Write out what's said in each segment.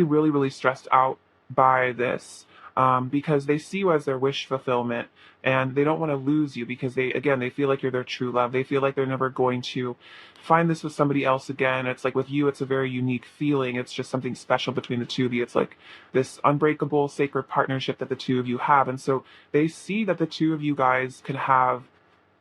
really, really stressed out by this, because they see you as their wish fulfillment, and they don't want to lose you because again, they feel like you're their true love. They feel like they're never going to find this with somebody else again. It's like with you, it's a very unique feeling. It's just something special between the two of you. It's like this unbreakable, sacred partnership that the two of you have. And so they see that the two of you guys can have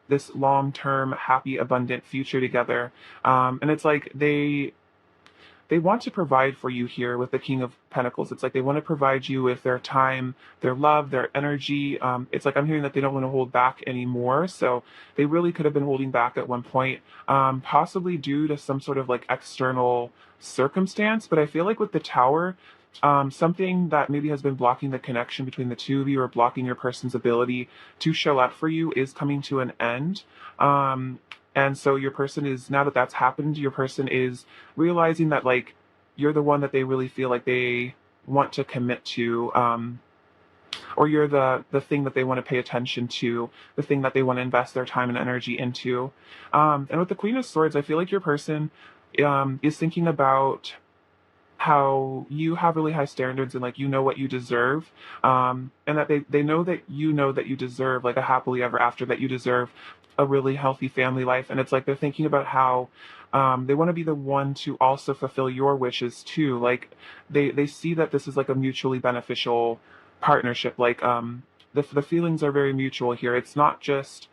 this long-term, happy, abundant future together. And it's like they want to provide for you here with the King of Pentacles. It's like they want to provide you with their time, their love, their energy. It's like I'm hearing that they don't want to hold back anymore. So they really could have been holding back at one point, possibly due to some sort of like external circumstance. But I feel like with the Tower, something that maybe has been blocking the connection between the two of you or blocking your person's ability to show up for you is coming to an end. And so your person is, now that that's happened, your person is realizing that like you're the one that they really feel like they want to commit to, or you're the thing that they want to pay attention to, the thing that they want to invest their time and energy into. And with the Queen of Swords, I feel like your person is thinking about how you have really high standards and like you know what you deserve, and that they know that you deserve like a happily ever after, that you deserve a really healthy family life. And it's like they're thinking about how they want to be the one to also fulfill your wishes too. Like they see that this is like a mutually beneficial partnership. Like the feelings are very mutual here. It's not just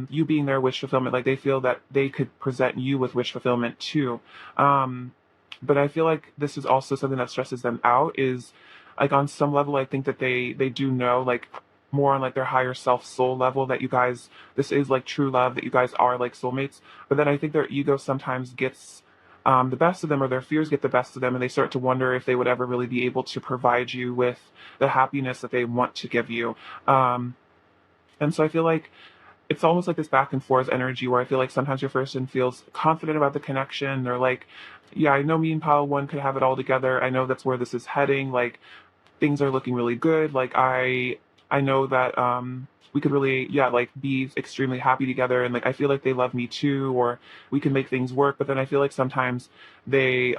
you being their wish fulfillment. Like they feel that they could present you with wish fulfillment too. But I feel like this is also something that stresses them out, is like on some level I think that they do know, like more on like their higher self soul level, that you guys, this is like true love, that you guys are like soulmates. But then I think their ego sometimes gets the best of them, or their fears get the best of them, and they start to wonder if they would ever really be able to provide you with the happiness that they want to give you. And so I feel like it's almost like this back and forth energy where I feel like sometimes your person feels confident about the connection. They're like, yeah, I know me and Pile One could have it all together. I know that's where this is heading. Like things are looking really good. Like I know that we could really, yeah, like be extremely happy together, and like I feel like they love me too, or we can make things work. But then I feel like sometimes they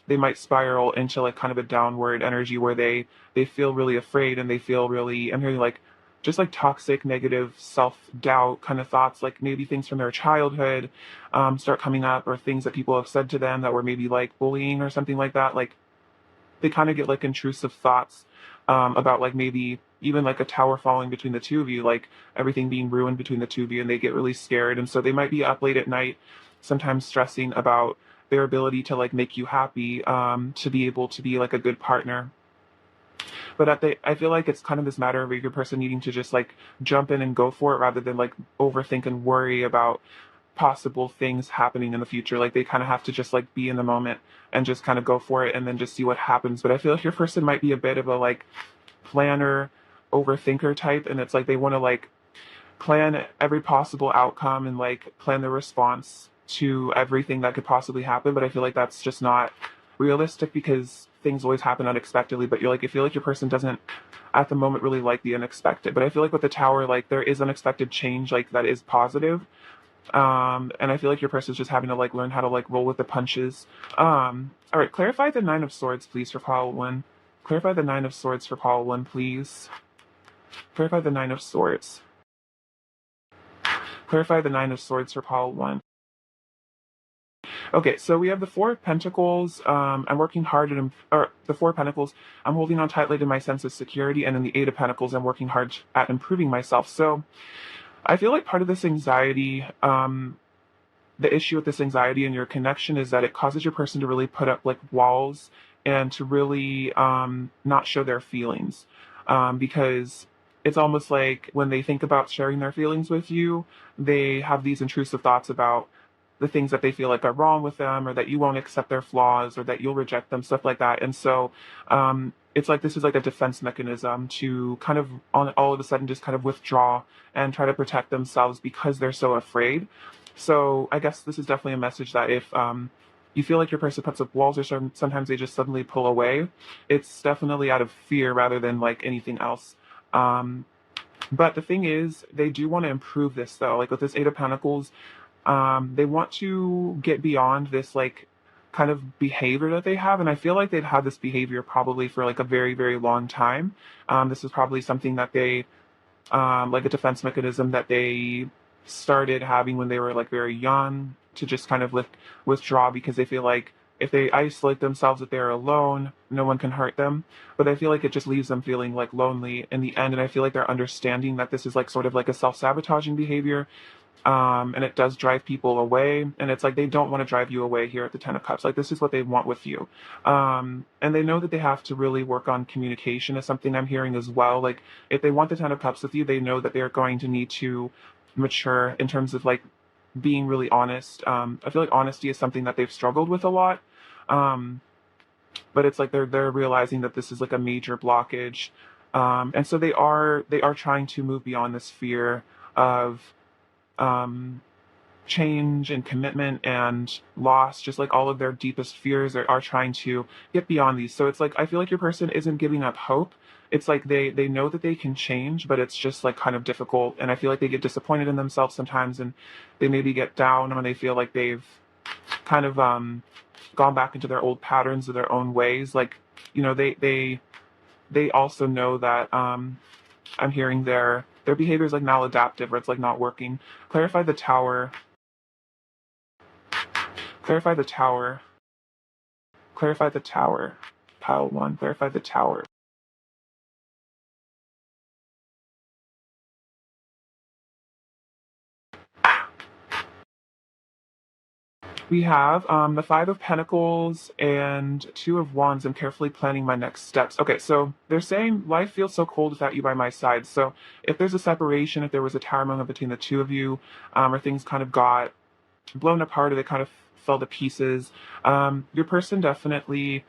they might spiral into like kind of a downward energy where they feel really afraid, and they feel really, I'm hearing like just like toxic negative self-doubt kind of thoughts, like maybe things from their childhood start coming up, or things that people have said to them that were maybe like bullying or something like that. Like they kind of get like intrusive thoughts about like maybe even like a tower falling between the two of you, like everything being ruined between the two of you, and they get really scared. And so they might be up late at night, sometimes stressing about their ability to like make you happy, to be able to be like a good partner. But I feel like it's kind of this matter of your person needing to just like jump in and go for it, rather than like overthink and worry about possible things happening in the future. Like they kind of have to just like be in the moment and just kind of go for it and then just see what happens. But I feel like your person might be a bit of a like planner, overthinker type, and it's like they want to like plan every possible outcome and like plan the response to everything that could possibly happen. But I feel like that's just not realistic, because things always happen unexpectedly. But you're like, I feel like your person doesn't at the moment really like the unexpected. But I feel like with the Tower, like there is unexpected change, like that is positive. And I feel like your person's just having to like learn how to like roll with the punches. All right, clarify the Nine of Swords, please, for Paul One. Clarify the Nine of Swords for Paul One, please. Clarify the Nine of Swords. Clarify the Nine of Swords for Paul One. Okay, so we have the Four of Pentacles. I'm working hard at, or the Four of Pentacles, I'm holding on tightly to my sense of security, and then the Eight of Pentacles, I'm working hard at improving myself. So I feel like part of this anxiety, the issue with this anxiety and your connection, is that it causes your person to really put up like walls, and to really not show their feelings, because it's almost like when they think about sharing their feelings with you, they have these intrusive thoughts about the things that they feel like are wrong with them, or that you won't accept their flaws, or that you'll reject them, stuff like that. And so it's like this is like a defense mechanism to kind of all of a sudden just kind of withdraw and try to protect themselves, because they're so afraid. So I guess this is definitely a message that if you feel like your person puts up walls, or sometimes they just suddenly pull away, it's definitely out of fear rather than like anything else. Um, but the thing is, they do want to improve this though. Like with this Eight of Pentacles, they want to get beyond this like kind of behavior that they have. And I feel like they've had this behavior probably for like a very, very long time. This is probably something that they, like a defense mechanism that they started having when they were like very young, to just kind of withdraw, because they feel like if they isolate themselves, that they're alone, no one can hurt them. But I feel like it just leaves them feeling like lonely in the end. And I feel like they're understanding that this is like sort of like a self-sabotaging behavior, and it does drive people away. And it's like they don't want to drive you away here at the Ten of Cups. Like this is what they want with you, and they know that they have to really work on communication, is something I'm hearing as well. Like if they want the Ten of Cups with you, they know that they are going to need to mature in terms of like being really honest. I feel like honesty is something that they've struggled with a lot, um, but it's like they're realizing that this is like a major blockage, and so they are trying to move beyond this fear of, um, change and commitment and loss. Just like all of their deepest fears are trying to get beyond these. So it's like I feel like your person isn't giving up hope. It's like they know that they can change, but it's just like kind of difficult. And I feel like they get disappointed in themselves sometimes, and they maybe get down when they feel like they've kind of gone back into their old patterns or their own ways. Like, they also know that, I'm hearing their behavior is like maladaptive, or it's like not working. Clarify the Tower. Clarify the Tower. Clarify the Tower. Pile one. Clarify the Tower. We have the Five of Pentacles and Two of Wands. I'm carefully planning my next steps. Okay, so they're saying life feels so cold without you by my side. So if there's a separation, if there was a tower moment between the two of you, or things kind of got blown apart, or they kind of fell to pieces, your person definitely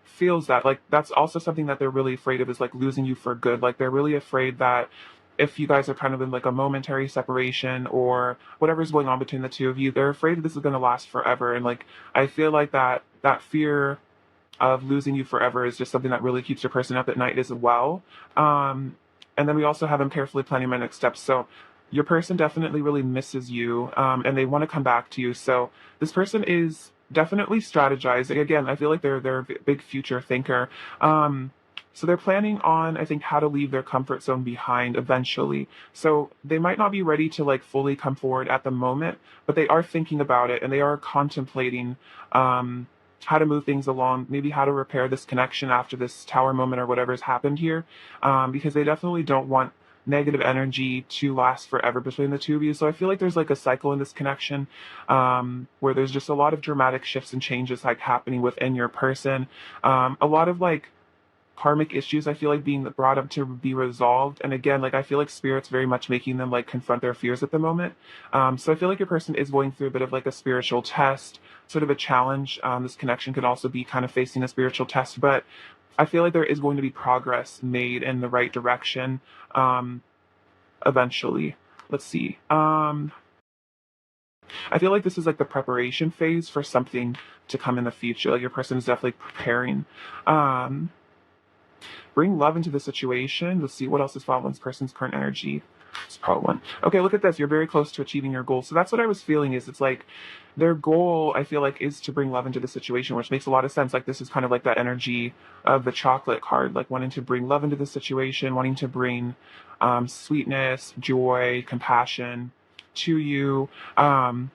feels that. Like that's also something that they're really afraid of, is like losing you for good. Like they're really afraid that if you guys are kind of in like a momentary separation or whatever's going on between the two of you, they're afraid that this is going to last forever. And like I feel like that fear of losing you forever is just something that really keeps your person up at night as well. And then we also have them carefully planning my next steps. So your person definitely really misses you, and they want to come back to you. So this person is definitely strategizing. Again, I feel like they're a big future thinker. So they're planning on, I think, how to leave their comfort zone behind eventually. So they might not be ready to like fully come forward at the moment, but they are thinking about it, and they are contemplating, how to move things along, maybe how to repair this connection after this tower moment or whatever's happened here, because they definitely don't want negative energy to last forever between the two of you. So I feel like there's like a cycle in this connection, where there's just a lot of dramatic shifts and changes like happening within your person. A lot of like karmic issues I feel like being brought up to be resolved. And again, like I feel like spirit's very much making them like confront their fears at the moment. So I feel like your person is going through a bit of like a spiritual test, sort of a challenge. This connection could also be kind of facing a spiritual test, but I feel like there is going to be progress made in the right direction, um, eventually. Let's see. I feel like this is like the preparation phase for something to come in the future. Like your person is definitely preparing. Um, Bring love into the situation. Let's see what else is following this person's current energy. It's part one. Okay, look at this. You're very close to achieving your goal. So that's what I was feeling, is it's like their goal, I feel like, is to bring love into the situation, which makes a lot of sense. Like this is kind of like that energy of the chocolate card, like wanting to bring love into the situation, wanting to bring sweetness, joy, compassion to you. Um,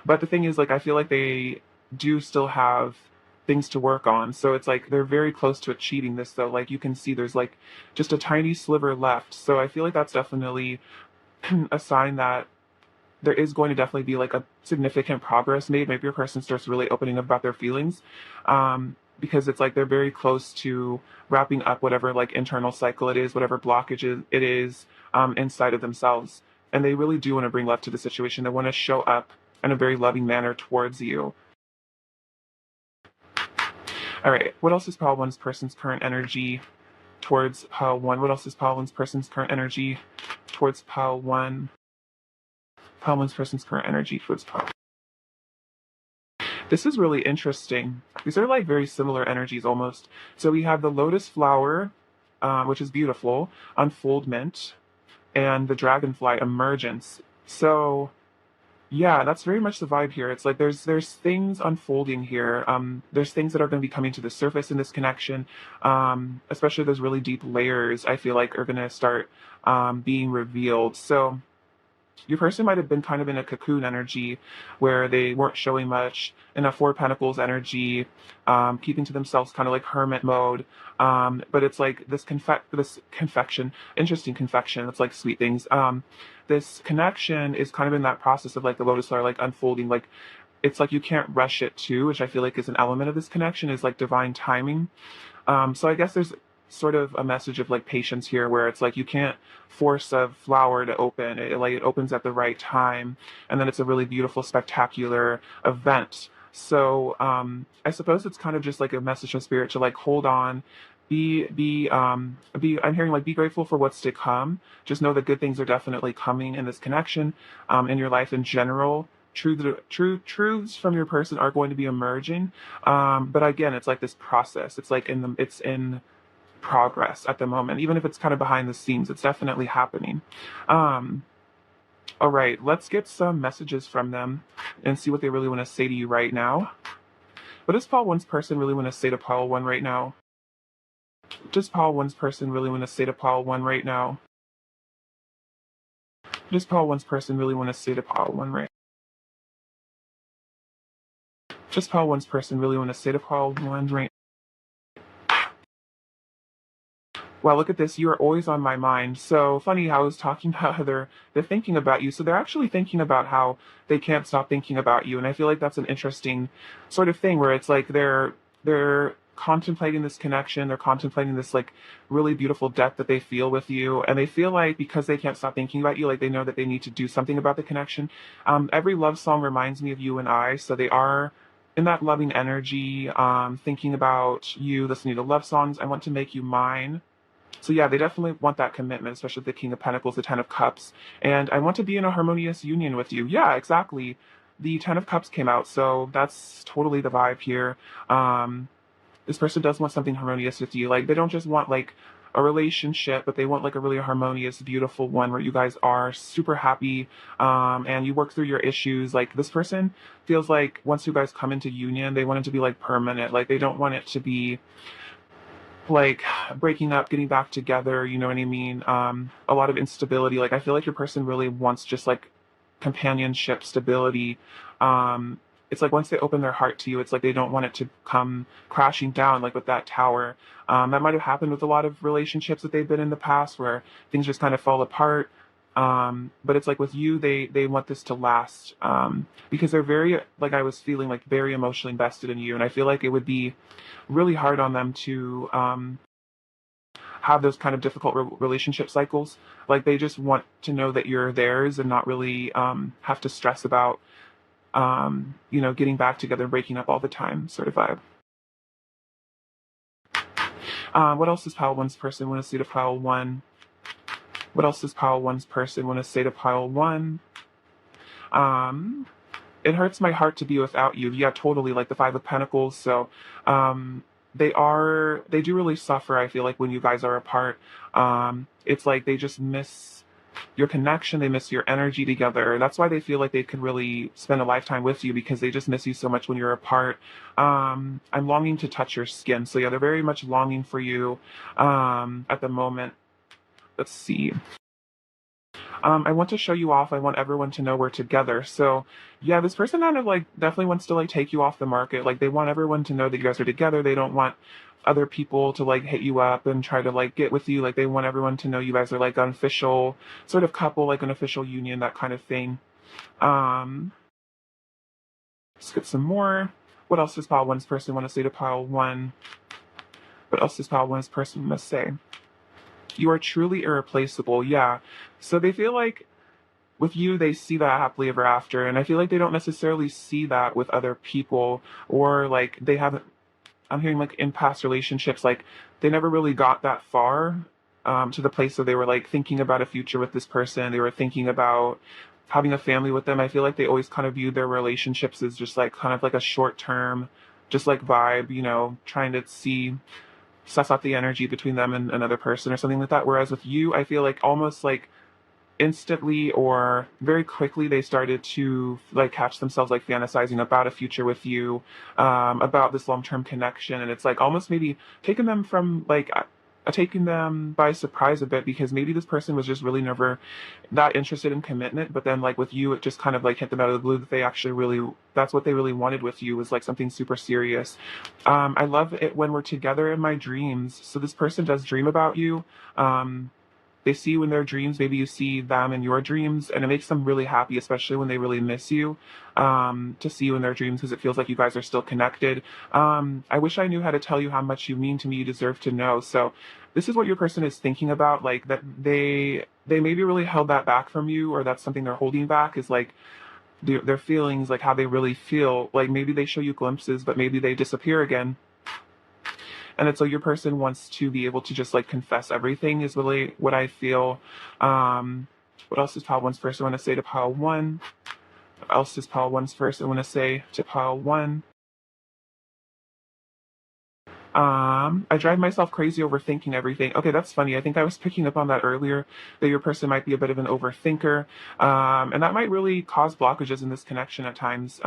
but the thing is, like, I feel like they do still have things to work on. So it's like they're very close to achieving this, though. Like you can see there's like just a tiny sliver left. So I feel like that's definitely a sign that there is going to definitely be like a significant progress made. Maybe your person starts really opening up about their feelings. Because it's like they're very close to wrapping up whatever like internal cycle it is, whatever blockage it is, inside of themselves. And they really do want to bring love to the situation. They want to show up in a very loving manner towards you. All right. What else is pile one's person's current energy towards pile one? What else is pile one's person's current energy towards pile one? Pile one's person's current energy towards pile. This is really interesting. These are like very similar energies almost. So we have the lotus flower, which is beautiful, unfoldment, and the dragonfly emergence. So Yeah, that's very much the vibe here. It's like there's things unfolding here. There's things that are going to be coming to the surface in this connection. Especially those really deep layers. I feel like are going to start being revealed. So your person might have been kind of in a cocoon energy where they weren't showing much in a Four of Pentacles energy, keeping to themselves, kind of like hermit mode. But it's like this confection, interesting confection. It's like sweet things. This connection is kind of in that process of like the lotus flower, like unfolding. Like it's like you can't rush it too, which I feel like is an element of this connection, is like divine timing. So I guess there's sort of a message of like patience here, where it's like you can't force a flower to open. Like it opens at the right time, and then it's a really beautiful, spectacular event. So I suppose it's kind of just like a message from spirit to like hold on, be. I'm hearing like be grateful for what's to come. Just know that good things are definitely coming in this connection, in your life in general. True truths from your person are going to be emerging, but again, it's like this process. It's in progress at the moment, even if it's kind of behind the scenes. It's definitely happening. Um, all right, let's get some messages from them and see what they really want to say to you right now. What does Paul One's person really want to say to Paul One right now? What does Paul One's person really want to say to Paul One right now? What does Paul One's person really want to say to Paul One right? Just Paul One's person really want to say to Paul One right? Wow, look at this. You are always on my mind. So funny how I was talking about how they're thinking about you. So they're actually thinking about how they can't stop thinking about you. And I feel like that's an interesting sort of thing where it's like they're contemplating this connection, they're contemplating this like really beautiful depth that they feel with you. And they feel like because they can't stop thinking about you, like they know that they need to do something about the connection. Every love song reminds me of you and I. So they are in that loving energy, thinking about you, listening to love songs. I want to make you mine. So yeah, they definitely want that commitment, especially the King of Pentacles, the Ten of Cups. And I want to be in a harmonious union with you. Yeah, exactly. The Ten of Cups came out, so that's totally the vibe here. Um, this person does want something harmonious with you. Like they don't just want like a relationship, but they want like a really harmonious, beautiful one where you guys are super happy, and you work through your issues. Like this person feels like once you guys come into union, they want it to be like permanent. Like they don't want it to be like breaking up, getting back together, you know what I mean? A lot of instability. Like I feel like your person really wants just like companionship, stability. It's like once they open their heart to you, it's like they don't want it to come crashing down, like with that tower. That might have happened with a lot of relationships that they've been in the past where things just kind of fall apart. But it's like with you, they want this to last, because they're very, like I was feeling like very emotionally invested in you, and I feel like it would be really hard on them to have those kind of difficult relationship cycles. Like they just want to know that you're theirs and not really have to stress about getting back together, breaking up all the time, sort of vibe. What else does pile one's person want to say to pile one? What else does pile one's person want to say to pile one? Um, it hurts my heart to be without you. Yeah, totally. Like the Five of Pentacles. So, they do really suffer. I feel like when you guys are apart, it's like they just miss your connection. They miss your energy together. That's why they feel like they could really spend a lifetime with you, because they just miss you so much when you're apart. I'm longing to touch your skin. So yeah, they're very much longing for you, at the moment. Let's see. I want to show you off. I want everyone to know we're together. So yeah, this person kind of like definitely wants to like take you off the market. Like they want everyone to know that you guys are together. They don't want other people to like hit you up and try to like get with you. Like they want everyone to know you guys are like an official sort of couple, like an official union, that kind of thing. Um, let's get some more. What else does pile one's person want to say to pile one? What else does pile one's person want to say? You are truly irreplaceable. Yeah. So they feel like with you, they see that happily ever after. And I feel like they don't necessarily see that with other people, or like they haven't, I'm hearing like in past relationships, like they never really got that far, to the place where they were like thinking about a future with this person. They were thinking about having a family with them. I feel like they always kind of viewed their relationships as just like kind of like a short term, just like vibe, trying to suss out the energy between them and another person or something like that. Whereas with you, I feel like almost like instantly or very quickly they started to like catch themselves like fantasizing about a future with you, about this long-term connection, and it's like almost maybe taking them from like taking them by surprise a bit, because maybe this person was just really never that interested in commitment, but then like with you it just kind of like hit them out of the blue that they actually really, that's what they really wanted with you, was like something super serious. I love it when we're together in my dreams. So this person does dream about you. um they see you in their dreams, maybe you see them in your dreams, and it makes them really happy, especially when they really miss you, to see you in their dreams, because it feels like you guys are still connected. I wish I knew how to tell you how much you mean to me. You deserve to know. So this is what your person is thinking about, like that they maybe really held that back from you, or that's something they're holding back, is like their feelings, like how they really feel. Like maybe they show you glimpses, but maybe they disappear again. And it's like your person wants to be able to just like confess everything, is really what I feel. What else does pile one's person want to say to pile one? What else does pile one's person want to say to pile one? I drive myself crazy overthinking everything. Okay, that's funny. I think I was picking up on that earlier, that your person might be a bit of an overthinker. And that might really cause blockages in this connection at times,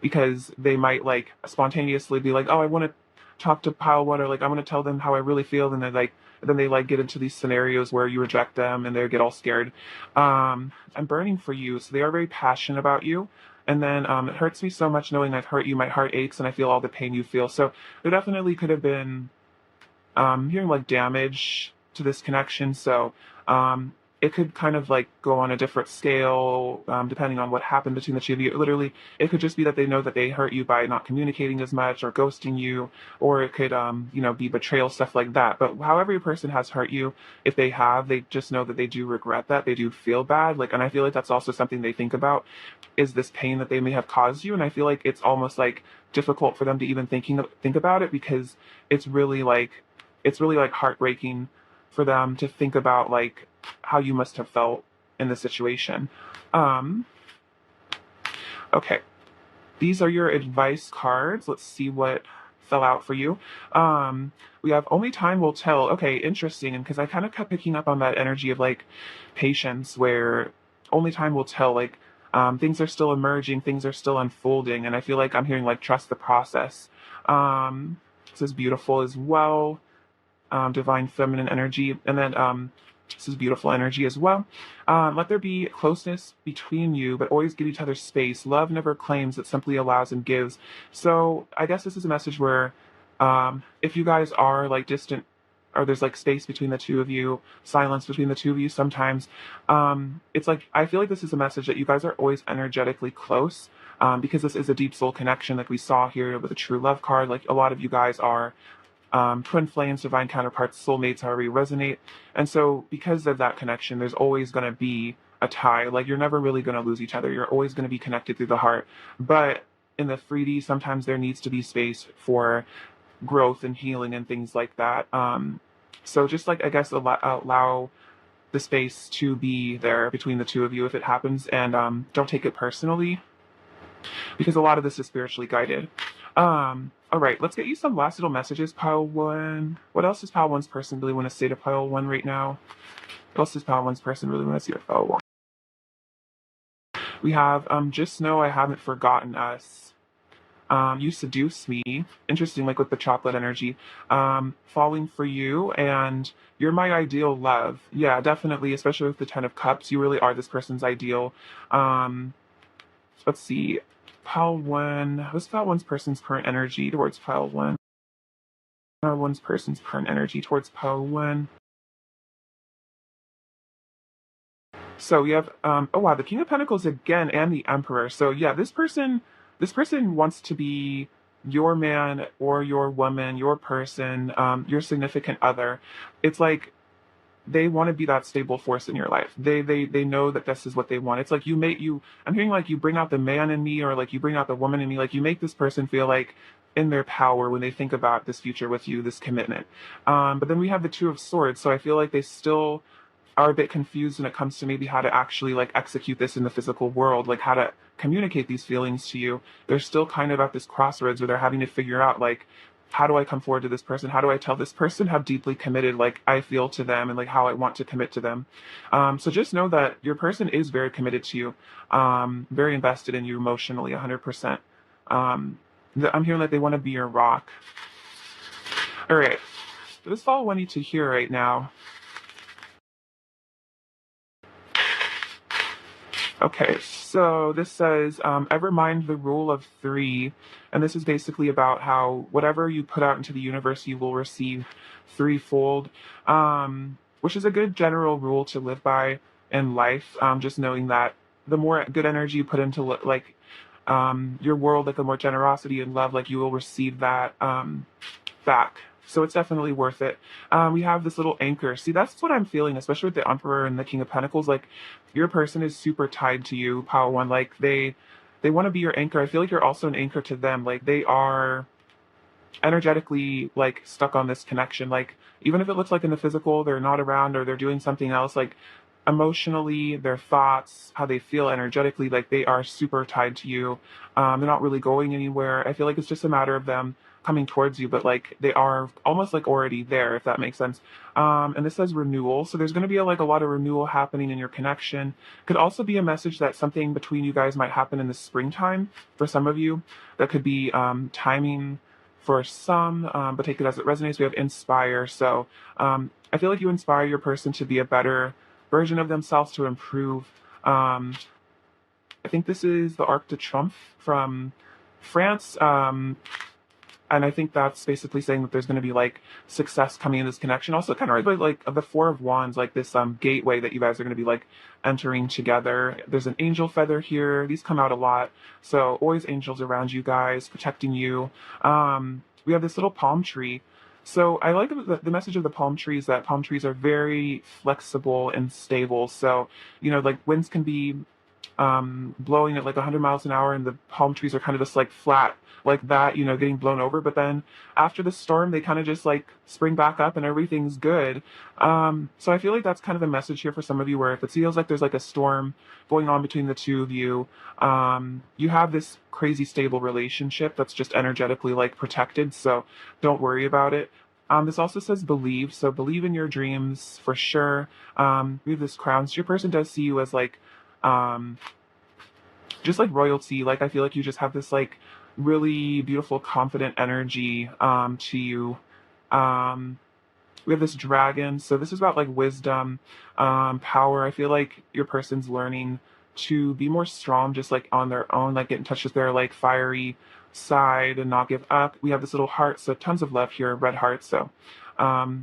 because they might like spontaneously be like, oh, I want to talk to pile one, or like I want to tell them how I really feel, and then they like get into these scenarios where you reject them and they get all scared. I'm burning for you, so they are very passionate about you. And then it hurts me so much knowing I've hurt you. My heart aches and I feel all the pain you feel. So there definitely could have been hearing like damage to this connection. So it could kind of like go on a different scale, depending on what happened between the two of you. Literally, it could just be that they know that they hurt you by not communicating as much or ghosting you, or it could, be betrayal, stuff like that. But however your person has hurt you, if they have, they just know that they do regret that. They do feel bad. Like, and I feel like that's also something they think about, is this pain that they may have caused you. And I feel like it's almost like difficult for them to even think about it, because it's really like heartbreaking for them to think about like how you must have felt in the situation. Um, okay, these are your advice cards. Let's see what fell out for you. We have only time will tell. Okay, interesting. And because I kind of kept picking up on that energy of like patience, where only time will tell. Like things are still emerging, things are still unfolding, and I feel like I'm hearing like trust the process. This is beautiful as well. Divine feminine energy. And then this is beautiful energy as well. Let there be closeness between you, but always give each other space. Love never claims, it simply allows and gives. So I guess this is a message where if you guys are like distant, or there's like space between the two of you, silence between the two of you sometimes, it's like, I feel like this is a message that you guys are always energetically close, because this is a deep soul connection, like we saw here with the true love card. Like a lot of you guys are twin flames, divine counterparts, soulmates, however you resonate. And so because of that connection, there's always going to be a tie. Like you're never really going to lose each other. You're always going to be connected through the heart. But in the 3D, sometimes there needs to be space for growth and healing and things like that. So just like, I guess, allow the space to be there between the two of you if it happens, and don't take it personally, because a lot of this is spiritually guided. All right, let's get you some last little messages, pile one. What else does pile one's person really want to say to pile one right now? What else does pile one's person really want to say to pile one? We have, just know I haven't forgotten us. You seduce me. Interesting, like with the chocolate energy. Falling for you, and you're my ideal love. Yeah, definitely, especially with the Ten of Cups. You really are this person's ideal. Let's see. Pile one. What's pile one's person's current energy towards pile one? Pile one's person's current energy towards pile one. So we have oh wow, the King of Pentacles again, and the Emperor. So yeah, this person wants to be your man or your woman, your person, your significant other. It's like they want to be that stable force in your life. They know that this is what they want. It's like I'm hearing like you bring out the man in me, or like you bring out the woman in me. Like you make this person feel like in their power when they think about this future with you, this commitment. But then we have the Two of Swords. So I feel like they still are a bit confused when it comes to maybe how to actually like execute this in the physical world, like how to communicate these feelings to you. They're still kind of at this crossroads where they're having to figure out like how do I come forward to this person? How do I tell this person how deeply committed like I feel to them and like how I want to commit to them? So just know that your person is very committed to you, very invested in you emotionally, 100%. I'm hearing that they want to be your rock. All right. This is all I need to hear right now. Okay, so this says, ever mind the rule of three. And this is basically about how whatever you put out into the universe, you will receive threefold, which is a good general rule to live by in life. Just knowing that the more good energy you put into like your world, like the more generosity and love, like you will receive that back. So it's definitely worth it. We have this little anchor. See, that's what I'm feeling, especially with the Emperor and the King of Pentacles. Like, your person is super tied to you, Power One. Like, they want to be your anchor. I feel like you're also an anchor to them. Like, they are energetically like stuck on this connection. Like, even if it looks like in the physical they're not around or they're doing something else, like emotionally, their thoughts, how they feel energetically, like they are super tied to you. They're not really going anywhere. I feel like it's just a matter of them coming towards you, but like they are almost like already there, if that makes sense. And this says renewal, so there's going to be like a lot of renewal happening in your connection. Could also be a message that something between you guys might happen in the springtime for some of you. That could be timing for some, but take it as it resonates. We have inspire. So I feel like you inspire your person to be a better version of themselves, to improve. I think this is the Arc de Triomphe from France. And I think that's basically saying that there's going to be like success coming in this connection. Also, kind of like the Four of Wands, like this gateway that you guys are going to be like entering together. There's an angel feather here. These come out a lot, so always angels around you guys protecting you. We have this little palm tree. So I like the message of the palm tree is that palm trees are very flexible and stable. So like winds can be blowing at like 100 miles an hour, and the palm trees are kind of just like flat like that, getting blown over. But then after the storm, they kind of just like spring back up and everything's good. So I feel like that's kind of the message here for some of you, where if it feels like there's like a storm going on between the two of you, you have this crazy stable relationship that's just energetically like protected. So don't worry about it. This also says believe. So believe in your dreams for sure. We have this crown. So your person does see you as like, um, just like royalty. Like I feel like you just have this like really beautiful, confident energy to you. Um, we have this dragon. So this is about like wisdom, power. I feel like your person's learning to be more strong, just like on their own, like get in touch with their like fiery side and not give up. We have this little heart. So tons of love here, red heart. So let's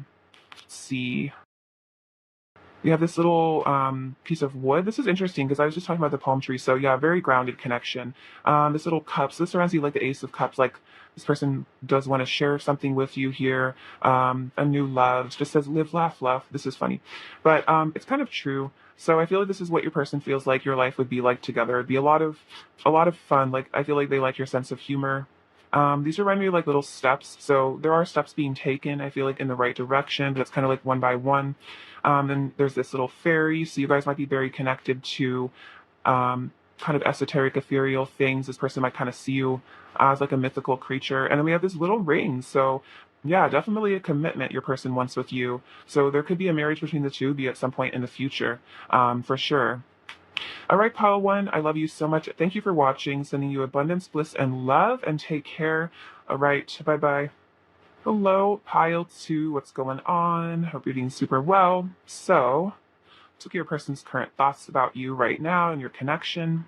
see. We have this little piece of wood. This is interesting because I was just talking about the palm tree. So yeah, very grounded connection. This little cups. This reminds you like the Ace of Cups. Like this person does want to share something with you here. A new love. It just says live, laugh, love. This is funny, but it's kind of true. So I feel like this is what your person feels like your life would be like together. It'd be a lot of fun. Like I feel like they like your sense of humor. These remind me of like little steps. So there are steps being taken, I feel like, in the right direction, but it's kind of like one by one. Then there's this little fairy. So you guys might be very connected to kind of esoteric, ethereal things. This person might kind of see you as like a mythical creature. And then we have this little ring. So yeah, definitely a commitment your person wants with you. So there could be a marriage between the two, be at some point in the future, for sure. All right, Pile One, I love you so much. Thank you for watching. Sending you abundance, bliss, and love, and take care. All right, bye bye. Hello, Pile Two. What's going on? Hope you're doing super well. So, let's look at your person's current thoughts about you right now and your connection.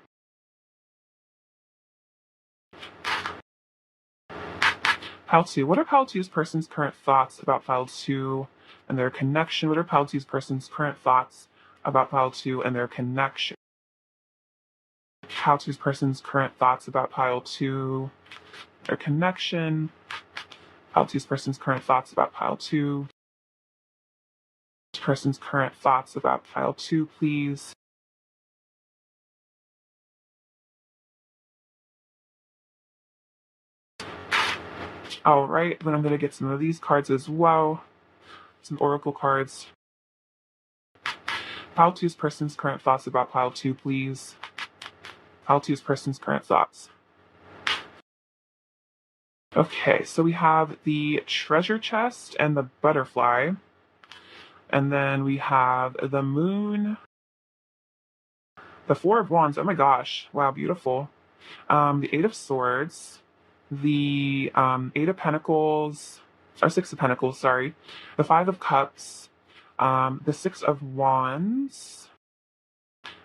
Pile Two, what are Pile Two's person's current thoughts about Pile Two and their connection? What are Pile Two's person's current thoughts about Pile Two and their connection? Pile Two's person's current thoughts about Pile Two, their connection. Pile Two's person's current thoughts about Pile Two. Person's current thoughts about Pile Two, please. All right, then I'm going to get some of these cards as well. Some oracle cards. Pile Two's person's current thoughts about Pile Two, please. Pile Two's person's current thoughts. Okay, so we have the treasure chest and the butterfly. And then we have the moon, the four of wands. Oh my gosh. Wow, beautiful. The eight of swords, the eight of pentacles, or six of pentacles, sorry. The five of cups, the six of wands,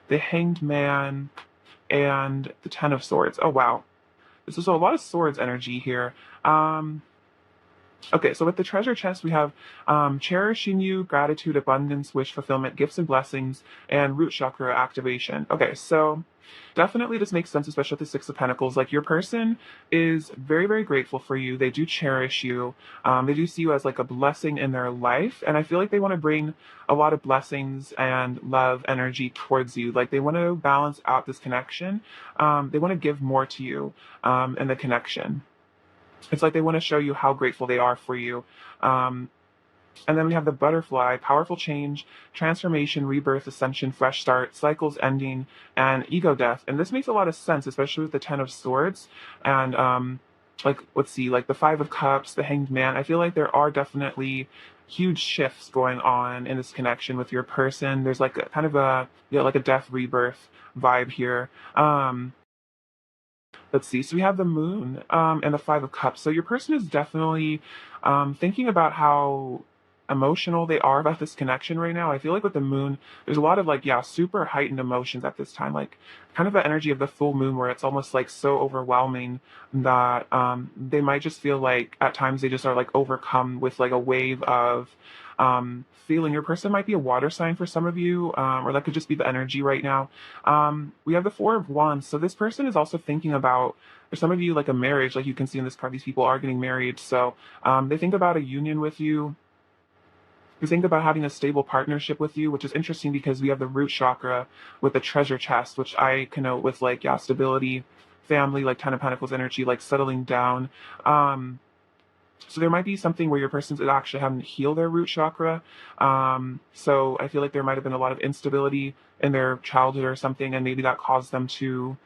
the hanged man, and the ten of swords. Oh wow. This is a lot of swords energy here. Okay, so with the treasure chest, we have cherishing you, gratitude, abundance, wish fulfillment, gifts and blessings, and root chakra activation. Okay, so definitely this makes sense, especially with the Six of Pentacles. Like your person is very, very grateful for you. They do cherish you. They do see you as like a blessing in their life. And I feel like they want to bring a lot of blessings and love energy towards you. Like they want to balance out this connection. They want to give more to you in the connection. It's like they want to show you how grateful they are for you. Um, and then we have the butterfly, powerful change, transformation, rebirth, ascension, fresh start, cycles ending, and ego death. And this makes a lot of sense, especially with the Ten of Swords. And like, let's see, like the Five of Cups, the Hanged Man. I feel like there are definitely huge shifts going on in this connection with your person. There's like a kind of a, like a death rebirth vibe here. Let's see. So we have the moon and the five of cups. So your person is definitely thinking about how emotional they are about this connection right now. I feel like with the moon, there's a lot of like, yeah, super heightened emotions at this time. Like kind of the energy of the full moon where it's almost like so overwhelming that they might just feel like at times they just are like overcome with like a wave of feeling. Your person might be a water sign for some of you, or that could just be the energy right now. We have the Four of Wands. So this person is also thinking about, for some of you, like a marriage, like you can see in this card, these people are getting married. So they think about a union with you. They think about having a stable partnership with you, which is interesting because we have the root chakra with the treasure chest, which I connote with like, yeah, stability, family, like Ten of Pentacles energy, like settling down. Um, so there might be something where your person's actually having to heal their root chakra. So I feel like there might have been a lot of instability in their childhood or something, and maybe that caused them to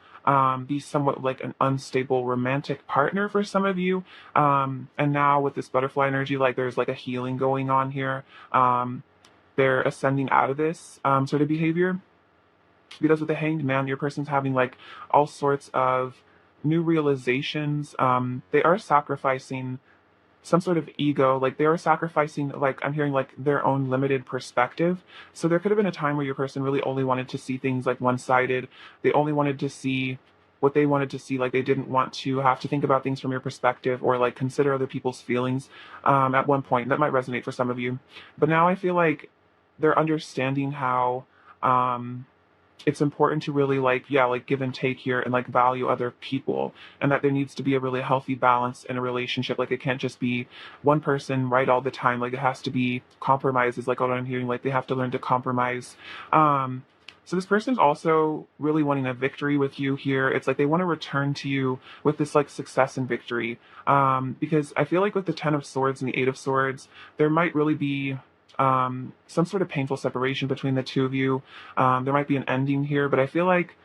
be somewhat like an unstable romantic partner for some of you. And now with this butterfly energy, like there's like a healing going on here. They're ascending out of this sort of behavior because with the hanged man, your person's having like all sorts of new realizations. They are sacrificing some sort of ego, like they are sacrificing, like I'm hearing like their own limited perspective. So there could have been a time where your person really only wanted to see things like one-sided. They only wanted to see what they wanted to see. Like they didn't want to have to think about things from your perspective or like consider other people's feelings at one point. That might resonate for some of you. But now I feel like they're understanding how um it's important to really like, yeah, like give and take here and like value other people, and that there needs to be a really healthy balance in a relationship. Like it can't just be one person right all the time. Like it has to be compromises, like what I'm hearing, like they have to learn to compromise. So this person's also really wanting a victory with you here. It's like they want to return to you with this like success and victory. Because I feel like with the Ten of Swords and the Eight of Swords, there might really be some sort of painful separation between the two of you. There might be an ending here, but I feel like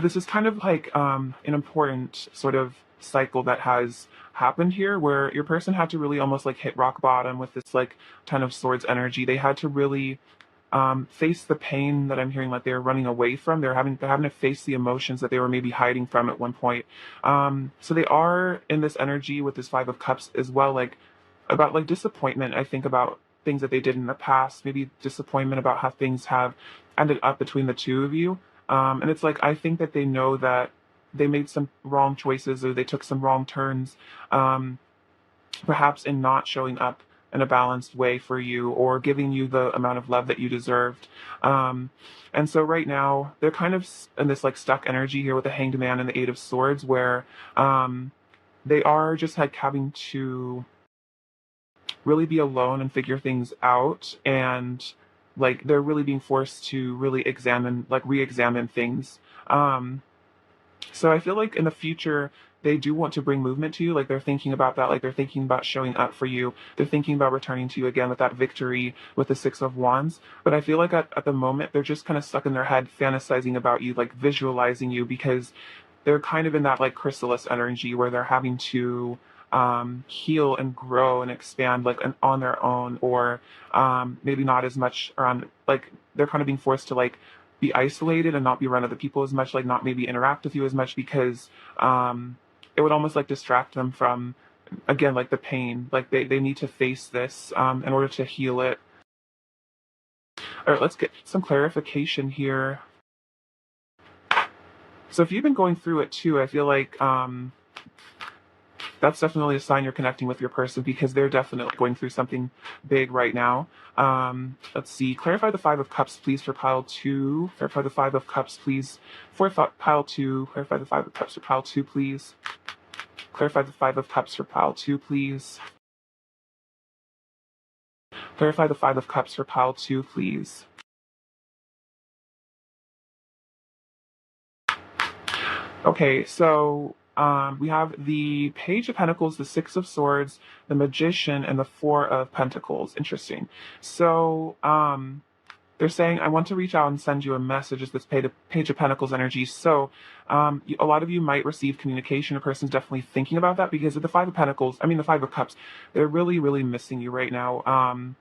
this is kind of like an important sort of cycle that has happened here where your person had to really almost like hit rock bottom with this like Ten of Swords energy. They had to really face the pain that I'm hearing like they're running away from. They're having to face the emotions that they were maybe hiding from at one point. So they are in this energy with this Five of Cups as well, like about like disappointment. I think about things that they did in the past, maybe disappointment about how things have ended up between the two of you. And it's like I think that they know that they made some wrong choices or they took some wrong turns. Um, Perhaps in not showing up in a balanced way for you or giving you the amount of love that you deserved. Um, and so right now they're kind of in this like stuck energy here with the Hanged Man and the Eight of Swords, where they are just like having to really be alone and figure things out, and like they're really being forced to really examine, like re-examine things. Um, so I feel like in the future, they do want to bring movement to you. Like they're thinking about that. Like they're thinking about showing up for you. They're thinking about returning to you again with that victory with the Six of Wands. But I feel like at the moment, they're just kind of stuck in their head, fantasizing about you, like visualizing you, because they're kind of in that like chrysalis energy where they're having to heal and grow and expand like on their own, or maybe not as much around, like they're kind of being forced to like be isolated and not be around other people as much, like not maybe interact with you as much, because it would almost like distract them from, again, like the pain. Like they need to face this in order to heal it. All right, let's get some clarification here. So if you've been going through it too, I feel like that's definitely a sign you're connecting with your person, because they're definitely going through something big right now. Let's see. Clarify the Five of Cups, please, for pile two. Clarify the Five of Cups, please, for pile two. Clarify the Five of Cups for pile two, please. Clarify the Five of Cups for pile two, please. Clarify the Five of Cups for pile two, please. Okay, so we have the Page of Pentacles, the Six of Swords, the Magician, and the Four of Pentacles. Interesting. So they're saying, I want to reach out and send you a message as this Page of Pentacles energy. So a lot of you might receive communication. A person's definitely thinking about that, because of the Five of Pentacles, I mean the Five of Cups, they're really, really missing you right now.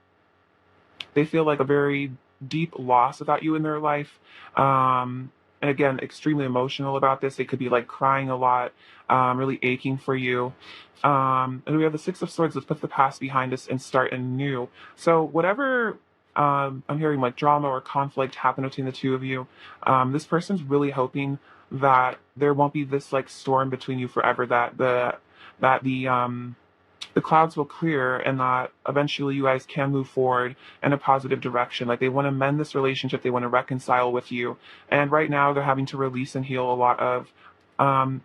They feel like a very deep loss about you in their life. And again, extremely emotional about this. They could be like crying a lot, really aching for you. And we have the Six of Swords. Let's put the past behind us and start anew. So whatever I'm hearing like drama or conflict happen between the two of you, this person's really hoping that there won't be this like storm between you forever, that the clouds will clear, and that eventually you guys can move forward in a positive direction. Like they want to mend this relationship, they want to reconcile with you. And right now they're having to release and heal a lot of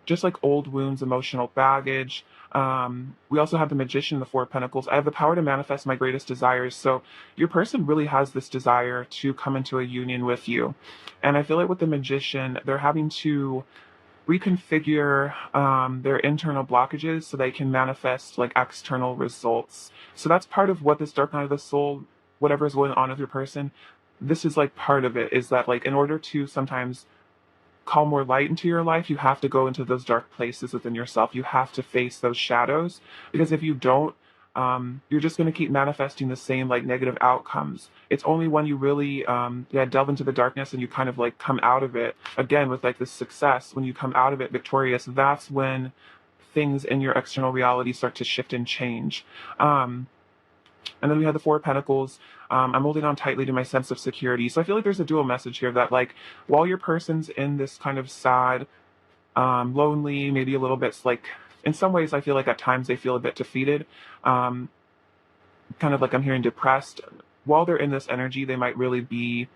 just like old wounds, emotional baggage. We also have the Magician, the Four of Pentacles. I have the power to manifest my greatest desires. So your person really has this desire to come into a union with you. And I feel like with the Magician, they're having to reconfigure their internal blockages so they can manifest like external results. So that's part of what this dark night of the soul, whatever is going on with your person, this is like part of it, is that like in order to sometimes call more light into your life, you have to go into those dark places within yourself. You have to face those shadows, because if you don't, you're just going to keep manifesting the same like negative outcomes. It's only when you really delve into the darkness and you kind of like come out of it again with like this success, when you come out of it victorious, that's when things in your external reality start to shift and change. And then we have the Four of Pentacles. I'm holding on tightly to my sense of security. So I feel like there's a dual message here, that like while your person's in this kind of sad, lonely, maybe a little bit like, in some ways I feel like at times they feel a bit defeated, kind of like I'm hearing depressed. While they're in this energy, they might really be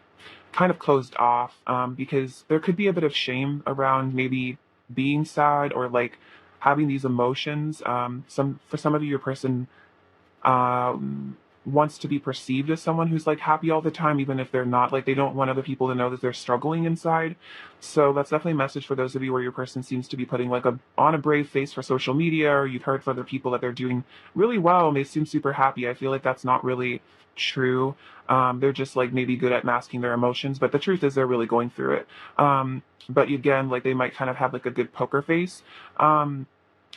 kind of closed off, because there could be a bit of shame around maybe being sad or like having these emotions. For some of you, your person wants to be perceived as someone who's like happy all the time, even if they're not. Like they don't want other people to know that they're struggling inside. So that's definitely a message for those of you where your person seems to be putting like on a brave face for social media, or you've heard from other people that they're doing really well and they seem super happy. I feel like that's not really true. They're just like maybe good at masking their emotions, but the truth is they're really going through it. But again, like they might kind of have like a good poker face.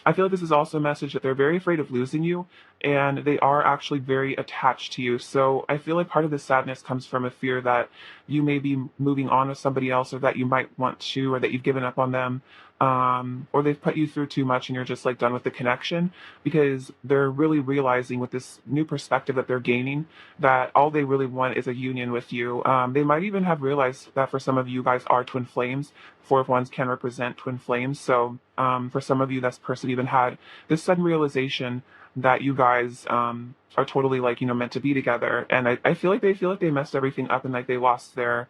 I feel like this is also a message that they're very afraid of losing you, and they are actually very attached to you. So I feel like part of the sadness comes from a fear that you may be moving on with somebody else, or that you might want to, or that you've given up on them, or they've put you through too much and you're just like done with the connection, because they're really realizing with this new perspective that they're gaining, that all they really want is a union with you. They might even have realized that for some of you guys are twin flames. Four of Wands can represent twin flames. So for some of you, this person even had this sudden realization that you guys are totally like, meant to be together. And I feel like they messed everything up, and like they lost their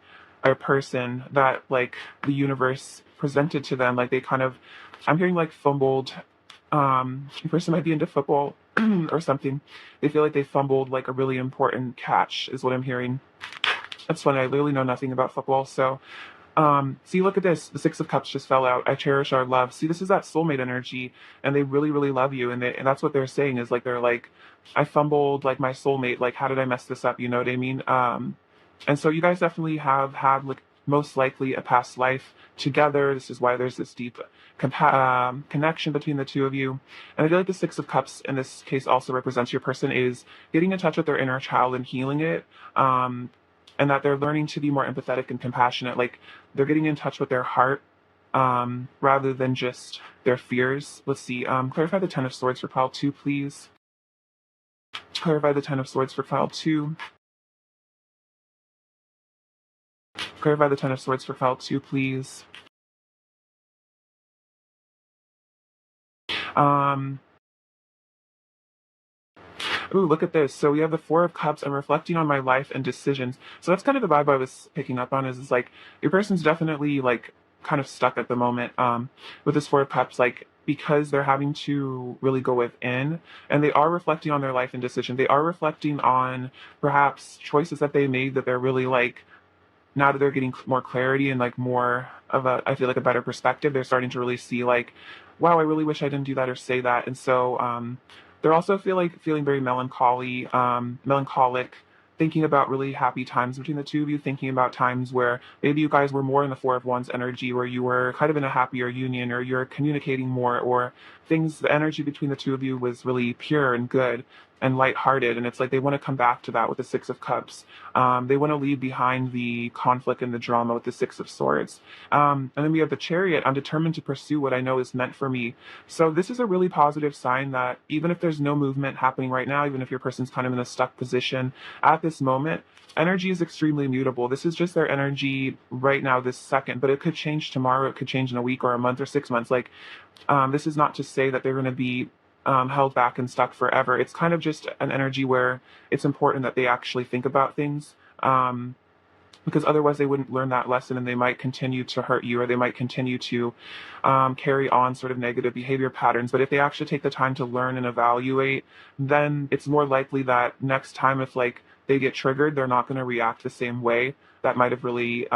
person that like the universe presented to them. Like they kind of, I'm hearing like fumbled. The person might be into football or something. They feel like they fumbled like a really important catch, is what I'm hearing. That's funny. I literally know nothing about football. So see, look at this. The Six of Cups just fell out. I cherish our love. See, this is that soulmate energy, and they really, really love you. And that's what they're saying, is like, they're like, I fumbled like my soulmate. Like, how did I mess this up? You know what I mean? And so you guys definitely have had like most likely a past life together. This is why there's this deep connection between the two of you. And I feel like the Six of Cups in this case also represents your person is getting in touch with their inner child and healing it. And that they're learning to be more empathetic and compassionate. Like they're getting in touch with their heart rather than just their fears. Let's see. Clarify the Ten of Swords for pile 2, please. Clarify the Ten of Swords for pile 2. Clarify the Ten of Swords for pile 2, please. Ooh, look at this. So we have the Four of Cups. I'm reflecting on my life and decisions. So that's kind of the vibe I was picking up on is like your person's definitely like kind of stuck at the moment with this Four of Cups, like because they're having to really go within and they are reflecting on their life and decision. They are reflecting on perhaps choices that they made that they're really like now that they're getting more clarity and like more of a, I feel like a better perspective, they're starting to really see like, wow, I really wish I didn't do that or say that. And so they're also feeling very melancholic, thinking about really happy times between the two of you, thinking about times where maybe you guys were more in the Four of Wands energy, where you were kind of in a happier union, or you're communicating more, or things, the energy between the two of you was really pure and good and lighthearted. And it's like they want to come back to that with the Six of Cups. They want to leave behind the conflict and the drama with the Six of Swords. And then we have the Chariot. I'm determined to pursue what I know is meant for me. So this is a really positive sign that even if there's no movement happening right now, even if your person's kind of in a stuck position at this moment, energy is extremely mutable. This is just their energy right now, this second, but it could change tomorrow. It could change in a week or a month or 6 months. Like, this is not to say that they're going to be held back and stuck forever. It's kind of just an energy where it's important that they actually think about things. Because otherwise they wouldn't learn that lesson and they might continue to hurt you or they might continue to carry on sort of negative behavior patterns. But if they actually take the time to learn and evaluate, then it's more likely that next time if like they get triggered, they're not going to react the same way that might have really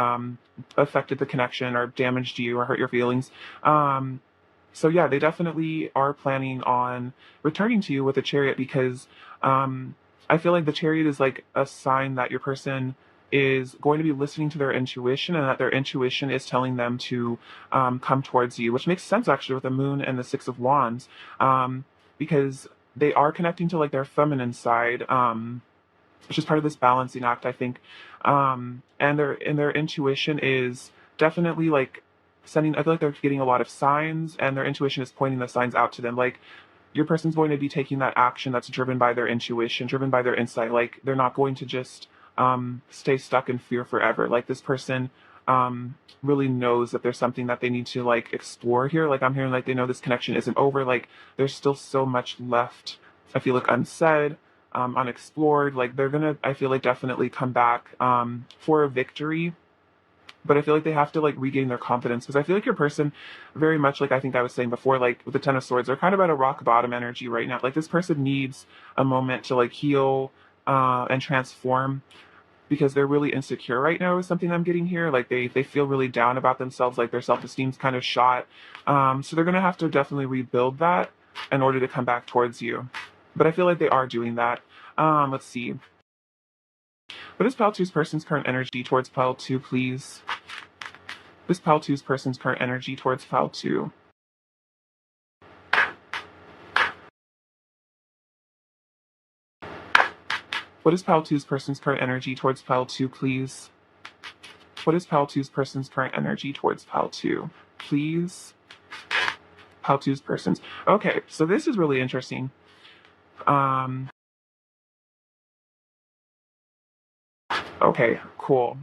affected the connection or damaged you or hurt your feelings. So yeah, they definitely are planning on returning to you with a Chariot because I feel like the Chariot is like a sign that your person is going to be listening to their intuition and that their intuition is telling them to come towards you, which makes sense actually with the Moon and the Six of Wands, because they are connecting to like their feminine side, which is part of this balancing act, I think. And their intuition is definitely like sending, I feel like they're getting a lot of signs and their intuition is pointing the signs out to them. Like your person's going to be taking that action that's driven by their intuition, driven by their insight. Like they're not going to just stay stuck in fear forever. Like this person really knows that there's something that they need to like explore here. Like I'm hearing like they know this connection isn't over. Like there's still so much left, I feel like unsaid, unexplored. Like they're gonna, I feel like definitely come back for a victory. But I feel like they have to like regain their confidence because I feel like your person very much like I think I was saying before, like with the Ten of Swords, they're kind of at a rock bottom energy right now. Like this person needs a moment to like heal and transform because they're really insecure right now is something I'm getting here. Like they feel really down about themselves, like their self-esteem's kind of shot. So they're gonna have to definitely rebuild that in order to come back towards you. But I feel like they are doing that. Let's see. What is Pile 2's person's current energy towards Pile 2, please? What is Pile 2's person's current energy towards Pile 2? What is Pile 2's person's current energy towards Pile 2, please? What is Pile 2's person's current energy towards Pile 2? Please? Pile 2's person's. Okay, so this is really interesting. Okay, cool.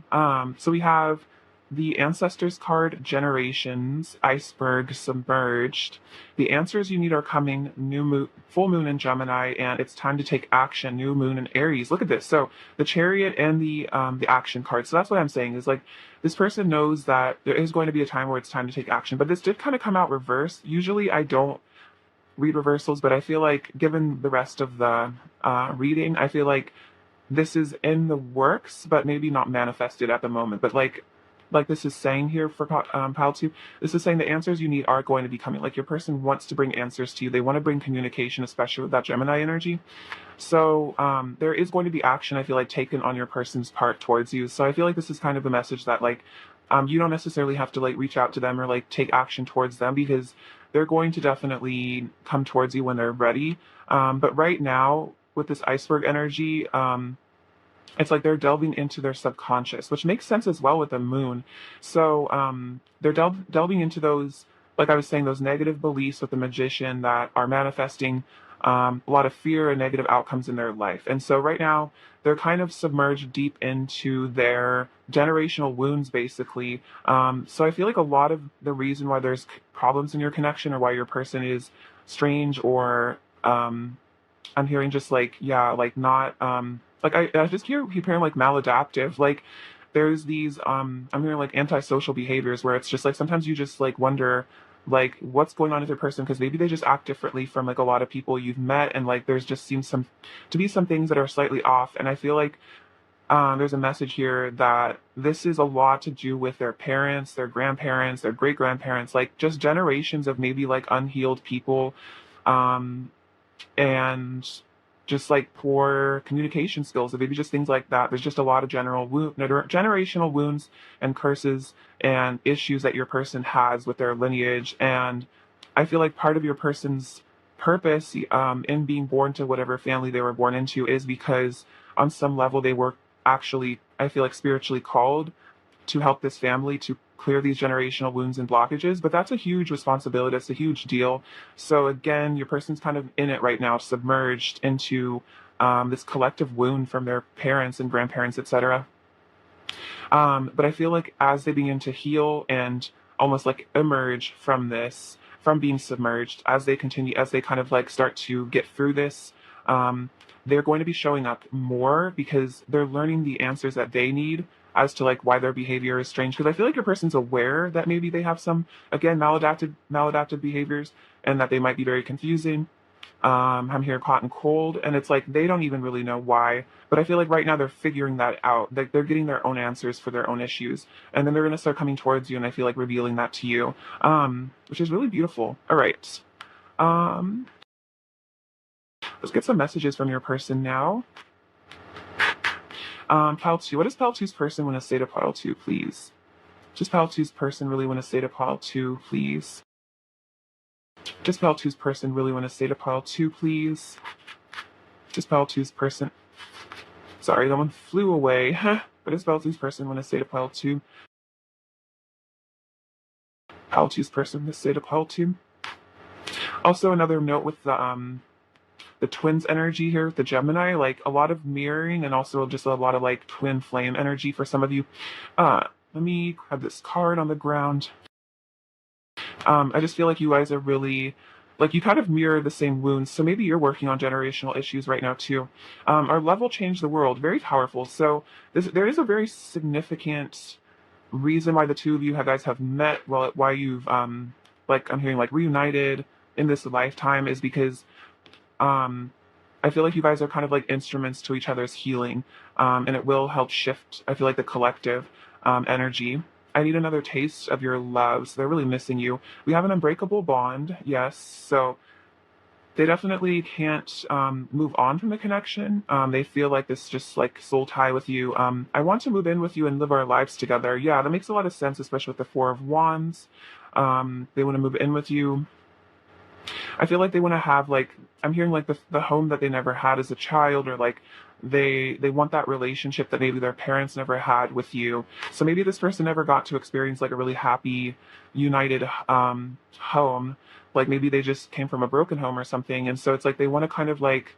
So we have the Ancestors card, Generations, Iceberg, Submerged. The answers you need are coming, new moon, full moon in Gemini, and it's time to take action, new moon in Aries. Look at this. So the Chariot and the action card. So that's what I'm saying is like this person knows that there is going to be a time where it's time to take action, but this did kind of come out reverse. Usually I don't read reversals, but I feel like given the rest of the reading, I feel like this is in the works, but maybe not manifested at the moment. But like this is saying here for Pile 2, this is saying the answers you need are going to be coming. Like your person wants to bring answers to you. They want to bring communication, especially with that Gemini energy. So there is going to be action, I feel like, taken on your person's part towards you. So I feel like this is kind of a message that like You don't necessarily have to like reach out to them or like take action towards them, because they're going to definitely come towards you when they're ready. But right now, with this iceberg energy, it's like they're delving into their subconscious, which makes sense as well with the moon. So they're delving into those, like I was saying, those negative beliefs with the magician that are manifesting a lot of fear and negative outcomes in their life. And so right now, they're kind of submerged deep into their generational wounds, basically. So I feel like a lot of the reason why there's problems in your connection, or why your person is strange, or I'm hearing just like, yeah, like not like I just keep hearing like maladaptive. Like there's these I'm hearing like antisocial behaviors where it's just like sometimes you just like wonder like what's going on with your person, because maybe they just act differently from like a lot of people you've met, and like there's just seems some to be some things that are slightly off. And I feel like there's a message here that this is a lot to do with their parents, their grandparents, their great grandparents, like just generations of maybe like unhealed people. Um, and just like poor communication skills, or maybe just things like that. There's just a lot of generational wounds and curses and issues that your person has with their lineage. And I feel like part of your person's purpose in being born to whatever family they were born into is because on some level they were actually, I feel like, spiritually called to help this family to clear these generational wounds and blockages. But that's a huge responsibility. That's a huge deal. So again, your person's kind of in it right now, submerged into this collective wound from their parents and grandparents, etc. But I feel like as they begin to heal and almost like emerge from this, from being submerged, as they continue, as they kind of like start to get through this, they're going to be showing up more because they're learning the answers that they need as to like why their behavior is strange. Because I feel like your person's aware that maybe they have some, again, maladaptive behaviors, and that they might be very confusing. I'm hearing hot and cold, and it's like they don't even really know why. But I feel like right now they're figuring that out. Like they're getting their own answers for their own issues, and then they're gonna start coming towards you, and I feel like revealing that to you, which is really beautiful. All right, um, let's get some messages from your person now. Pile two. What does Pile two's person want to say to Pile two, please? Just Pile two's person really want to say to Pile two, please? Just Pile two's person really want to say to Pile two, please? Just Pile two's person. Sorry, that one flew away. But it's Pile two's person want to say to Pile two. Pile two's person want to say to Pile two. Also, another note with the twins energy here with the Gemini, like a lot of mirroring, and also just a lot of like twin flame energy for some of you. Let me grab this card on the ground. I just feel like you guys are really, like, you kind of mirror the same wounds. So maybe you're working on generational issues right now too. Our level changed the world, very powerful. So there is a very significant reason why the two of you guys have met. Well, why you've like I'm hearing like reunited in this lifetime is because um I feel like you guys are kind of like instruments to each other's healing, and it will help shift, I feel like, the collective energy. I need another taste of your love. So they're really missing you. We have an unbreakable bond, yes. So they definitely can't move on from the connection. They feel like this just like soul tie with you. I want to move in with you and live our lives together. Yeah, that makes a lot of sense, especially with the Four of Wands. They want to move in with you. I feel like they want to have like I'm hearing like the home that they never had as a child, or like they want that relationship that maybe their parents never had with you. So maybe this person never got to experience like a really happy, united home. Like maybe they just came from a broken home or something, and so it's like they want to kind of like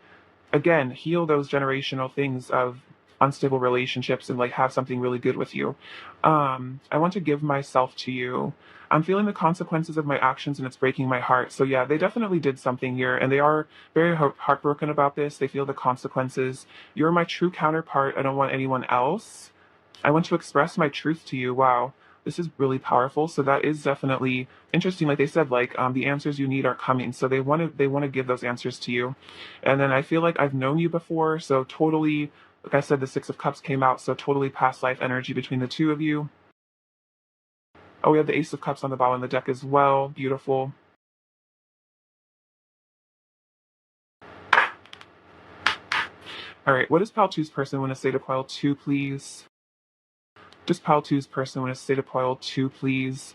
again heal those generational things of unstable relationships and like have something really good with you. I want to give myself to you. I'm feeling the consequences of my actions, and it's breaking my heart. So yeah, they definitely did something here, and they are very heartbroken about this. They feel the consequences. You're my true counterpart. I don't want anyone else. I want to express my truth to you. Wow, this is really powerful. So that is definitely interesting. Like they said, like the answers you need are coming. So they want to give those answers to you. And then I feel like I've known you before. So totally, like I said, the Six of Cups came out. So totally past life energy between the two of you. Oh, we have the Ace of Cups on the bottom of the deck as well. Beautiful. All right, what does Pile Two's person want to say to Pile Two, please? Does pile two's person want to stay to pile two, please?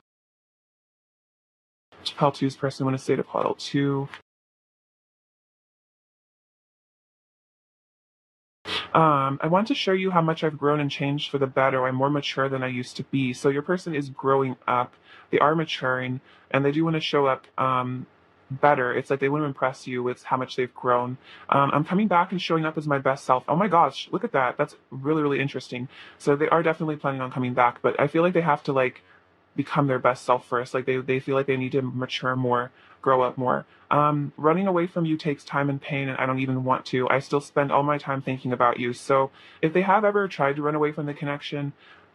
Does pile two's person want to stay to pile two? I want to show you how much I've grown and changed for the better. I'm more mature than I used to be. So your person is growing up. They are maturing, and they do want to show up better. It's like they want to impress you with how much they've grown. I'm coming back and showing up as my best self. Oh my gosh, look at that. That's really, really interesting. So they are definitely planning on coming back, but I feel like they have to like become their best self first. Like they feel like they need to mature more, grow up more. Running away from you takes time and pain, and I don't even want to. I still spend all my time thinking about you. So if they have ever tried to run away from the connection,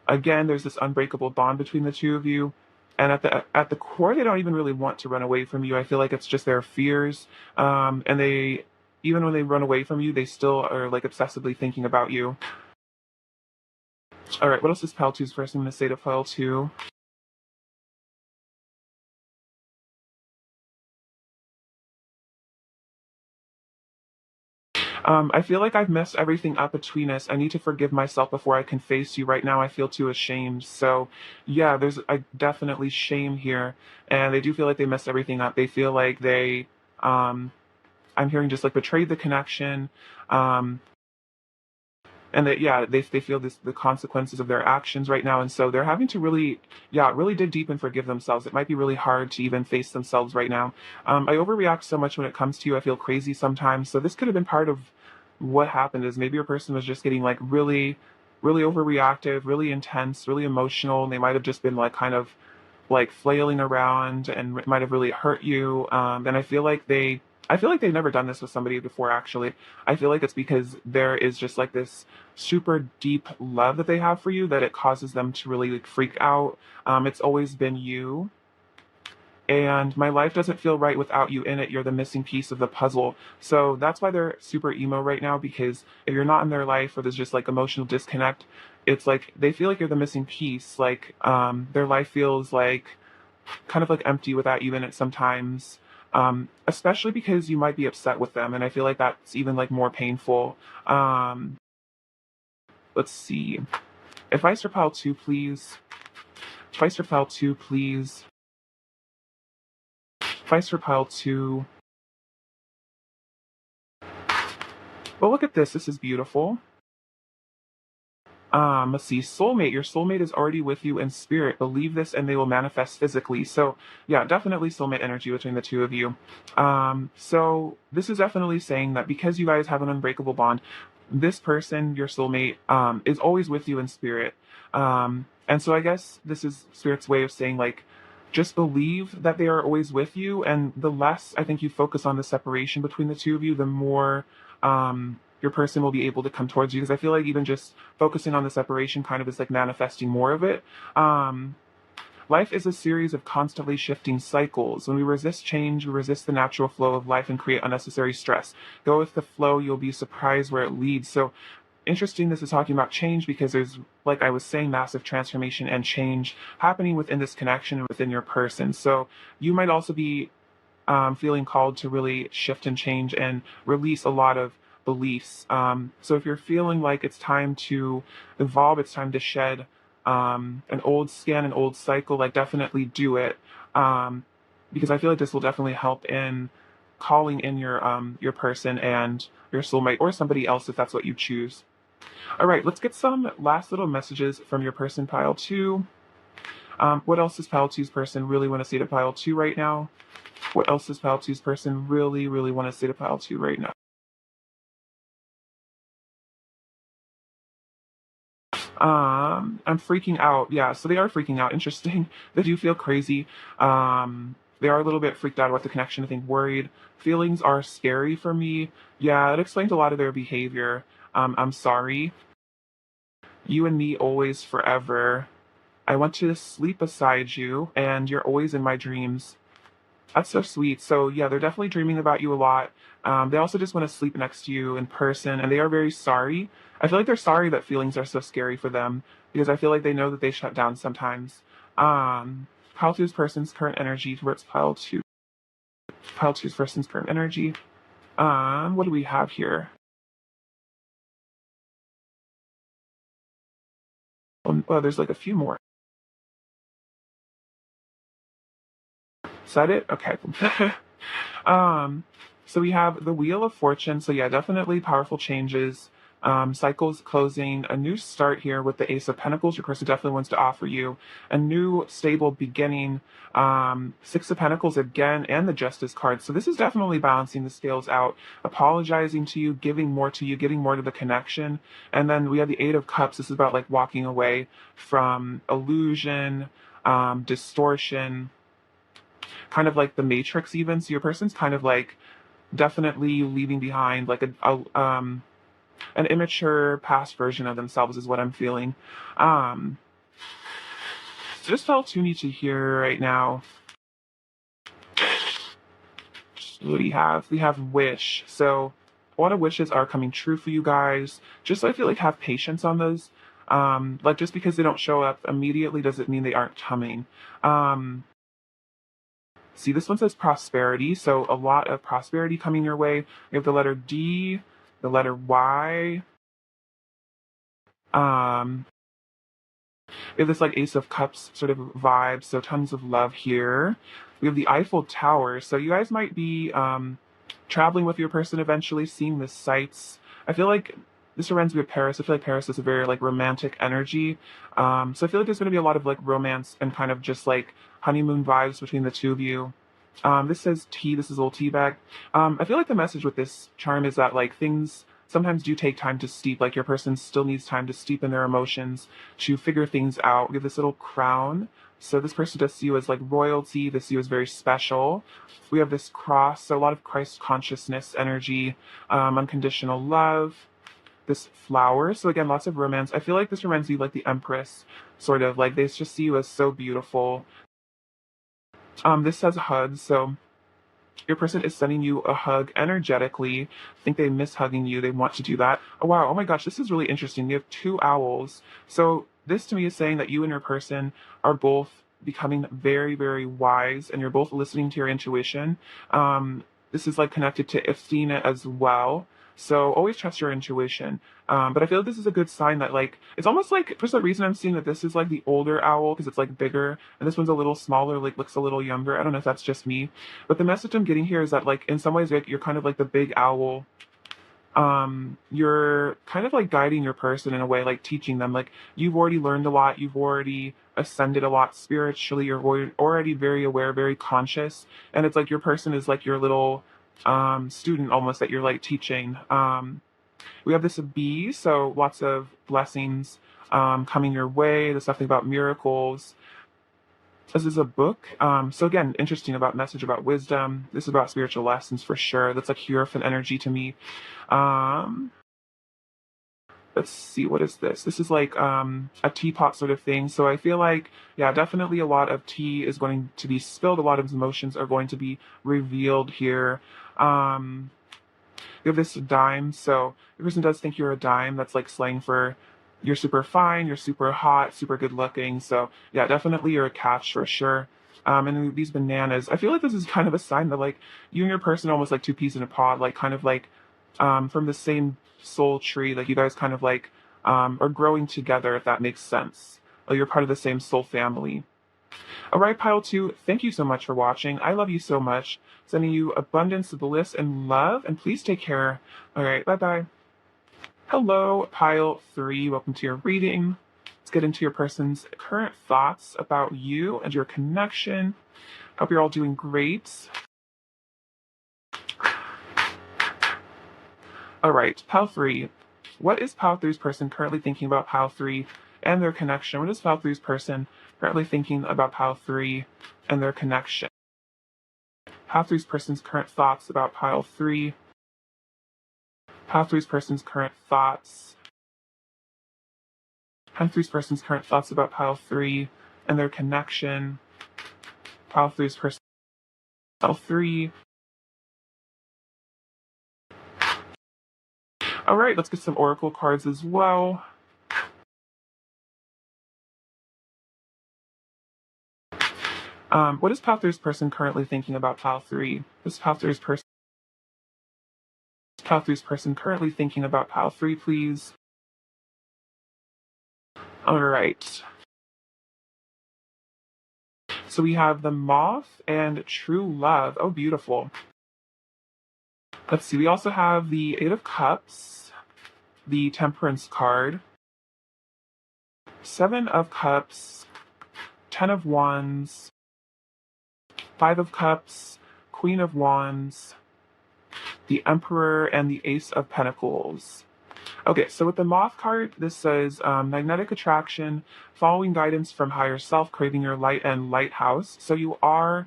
again, there's this unbreakable bond between the two of you. And at the core, they don't even really want to run away from you. I feel like it's just their fears, and they even when they run away from you, they still are like obsessively thinking about you. All right, what else is Pal 2's first? I'm going to say to Pal 2. I feel like I've messed everything up between us. I need to forgive myself before I can face you. Right now, I feel too ashamed. So, yeah, there's I definitely shame here, and they do feel like they messed everything up. They feel like they, I'm hearing just like betrayed the connection, um, and that yeah, they feel the consequences of their actions right now, and so they're having to really really dig deep and forgive themselves. It might be really hard to even face themselves right now. I overreact so much when it comes to you. I feel crazy sometimes, so this could have been part of what happened. Is maybe your person was just getting like really overreactive, really intense, really emotional, and they might have just been like kind of like flailing around and it might have really hurt you. And I feel like they've never done this with somebody before, actually. I feel like it's because there is just like this super deep love that they have for you that it causes them to really like freak out. It's always been you. And my life doesn't feel right without you in it. You're the missing piece of the puzzle. So that's why they're super emo right now, because if you're not in their life or there's just like emotional disconnect, it's like they feel like you're the missing piece. Like their life feels like kind of like empty without you in it sometimes. Especially because you might be upset with them, and I feel like that's even like more painful. Um, let's see. If I pile two, please. If I pile two, please. If I pile two. Well, look at this. This is beautiful. Let's see, soulmate. Your soulmate is already with you in spirit. Believe this and they will manifest physically. So, yeah, definitely soulmate energy between the two of you. So this is definitely saying that because you guys have an unbreakable bond, this person, your soulmate, is always with you in spirit. And so I guess this is spirit's way of saying, like, just believe that they are always with you. And the less I think you focus on the separation between the two of you, the more your person will be able to come towards you. Because I feel like even just focusing on the separation kind of is like manifesting more of it. Um, Life is a series of constantly shifting cycles. When we resist change, we resist the natural flow of life and create unnecessary stress. Go with the flow, you'll be surprised where it leads. So, interesting this is talking about change because there's, like I was saying, massive transformation and change happening within this connection and within your person. So, you might also be feeling called to really shift and change and release a lot of beliefs. So if you're feeling like it's time to evolve, it's time to shed an old skin, an old cycle, like definitely do it. Because I feel like this will definitely help in calling in your person and your soulmate or somebody else if that's what you choose. All right, let's get some last little messages from your person pile two. What else does pile two's person really want to say to pile two right now? What else does pile two's person really, really want to say to pile two right now? I'm freaking out. Yeah, so they are freaking out. Interesting. They do feel crazy. They are a little bit freaked out about the connection. I think worried. Feelings are scary for me. Yeah, it explains a lot of their behavior. I'm sorry. You and me always forever. I want to sleep beside you, and you're always in my dreams. That's so sweet. So yeah, they're definitely dreaming about you a lot. They also just want to sleep next to you in person, and they are very sorry. I feel like they're sorry that feelings are so scary for them because I feel like they know that they shut down sometimes. Pile two's person's current energy towards pile two's person's current energy. What do we have here? Oh, there's like a few more. Is that it? Okay. Um, so we have the Wheel of Fortune. So yeah, definitely powerful changes. Cycles closing, a new start here with the Ace of Pentacles. Your person definitely wants to offer you a new stable beginning. Six of Pentacles again, and the Justice card. So this is definitely balancing the scales out, apologizing to you, giving more to you, giving more to the connection. And then we have the Eight of Cups. This is about like walking away from illusion, distortion, kind of like the Matrix even. So your person's kind of like definitely leaving behind like an immature past version of themselves is what I'm feeling. Um, just felt too need to hear right now. What do we have? We have wish. So a lot of wishes are coming true for you guys. Just I feel like have patience on those. Like just because they don't show up immediately doesn't mean they aren't coming. Um, See, this one says prosperity, so a lot of prosperity coming your way. We have the letter D, the letter Y. Um, we have this like Ace of Cups sort of vibe, so tons of love here. We have the Eiffel Tower, so you guys might be traveling with your person eventually, seeing the sights. I feel like this reminds me of Paris. I feel like Paris is a very like romantic energy. So I feel like there's going to be a lot of like romance and kind of just like honeymoon vibes between the two of you. This says tea. This is a little tea bag. I feel like the message with this charm is that like things sometimes do take time to steep. Like your person still needs time to steep in their emotions to figure things out. We have this little crown. So this person does see you as like royalty. They see you as very special. We have this cross. So a lot of Christ consciousness energy, unconditional love. This flower. So again, lots of romance. I feel like this reminds me of like the Empress, sort of like they just see you as so beautiful. This says hug. So your person is sending you a hug energetically. I think they miss hugging you. They want to do that. Oh, wow. Oh my gosh, this is really interesting. You have two owls. So this to me is saying that you and your person are both becoming very, very wise and you're both listening to your intuition. This is like connected to Athena as well. So always trust your intuition. But I feel like this is a good sign that like it's almost like for some reason I'm seeing that this is like the older owl because it's like bigger and this one's a little smaller, like looks a little younger. I don't know if that's just me, but the message I'm getting here is that like in some ways like you're kind of like the big owl. You're kind of like guiding your person in a way, like teaching them. Like you've already learned a lot, you've already ascended a lot spiritually, you're already very aware, very conscious, and it's like your person is like your little student almost that you're like teaching. We have this bee, so lots of blessings coming your way. There's something about miracles. This is a book. So again, interesting about message about wisdom. This is about spiritual lessons for sure. That's like Hierophant energy to me. Um, let's see, what is this? This is like a teapot sort of thing. So I feel like, yeah, definitely a lot of tea is going to be spilled. A lot of emotions are going to be revealed here. Um, you have this dime. So the person does think you're a dime. That's like slang for you're super fine, you're super hot, super good looking. So yeah, definitely you're a catch for sure. And then these bananas, I feel like this is kind of a sign that like you and your person are almost like two peas in a pod, like kind of like from the same soul tree. Like you guys kind of like are growing together, if that makes sense. Like you're part of the same soul family. All right, Pile 2, thank you so much for watching. I love you so much. Sending you abundance, bliss, and love. And please take care. All right, bye-bye. Hello, Pile 3. Welcome to your reading. Let's get into your person's current thoughts about you and your connection. Hope you're all doing great. All right, Pile 3. What is Pile 3's person currently thinking about Pile 3 and their connection? What is Pile 3's person currently thinking about Pile 3 and their connection? Pile 3's person's current thoughts about Pile 3. Pile 3's person's current thoughts. Pile 3's person's current thoughts about Pile 3 and their connection. Pile 3's person. Pile 3. All right, let's get some oracle cards as well. What is Pile 3's person currently thinking about Pile 3? What is Pile 3's person? Pile 3's person currently thinking about Pile 3, please? All right. So we have the moth and true love. Oh, beautiful. Let's see. We also have the Eight of Cups, the Temperance card, Seven of Cups, Ten of Wands, Five of Cups, Queen of Wands, the Emperor, and the Ace of Pentacles. Okay, so with the moth card, this says magnetic attraction, following guidance from higher self, craving your light, and lighthouse. So you are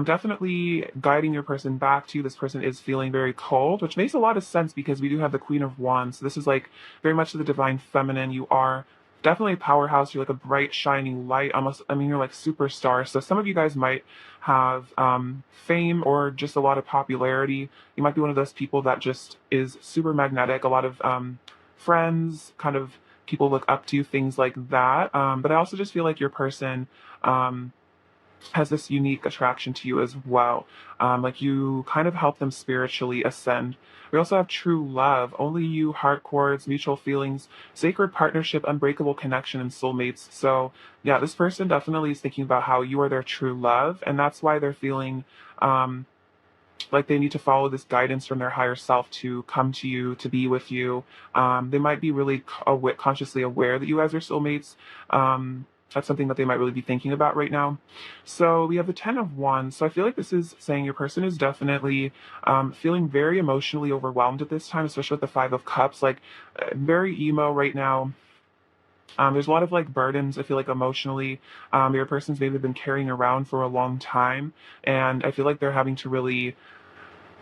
definitely guiding your person back to you. This person is feeling very cold, which makes a lot of sense because we do have the Queen of Wands. So this is like very much the divine feminine. You are definitely a powerhouse. You're like a bright, shining light. Almost, I mean, you're like superstar. So some of you guys might have fame or just a lot of popularity. You might be one of those people that just is super magnetic. A lot of friends, kind of people look up to, things like that. But I also just feel like your person um, has this unique attraction to you as well. Like you kind of help them spiritually ascend. We also have true love, only you, heart chords, mutual feelings, sacred partnership, unbreakable connection, and soulmates. So, yeah, this person definitely is thinking about how you are their true love, and that's why they're feeling like they need to follow this guidance from their higher self to come to you, to be with you. They might be really consciously aware that you guys are soulmates. That's something that they might really be thinking about right now. So we have the Ten of Wands. So I feel like this is saying your person is definitely feeling very emotionally overwhelmed at this time, especially with the Five of Cups, like very emo right now. There's a lot of like burdens, I feel like emotionally, your person's maybe been carrying around for a long time. And I feel like they're having to really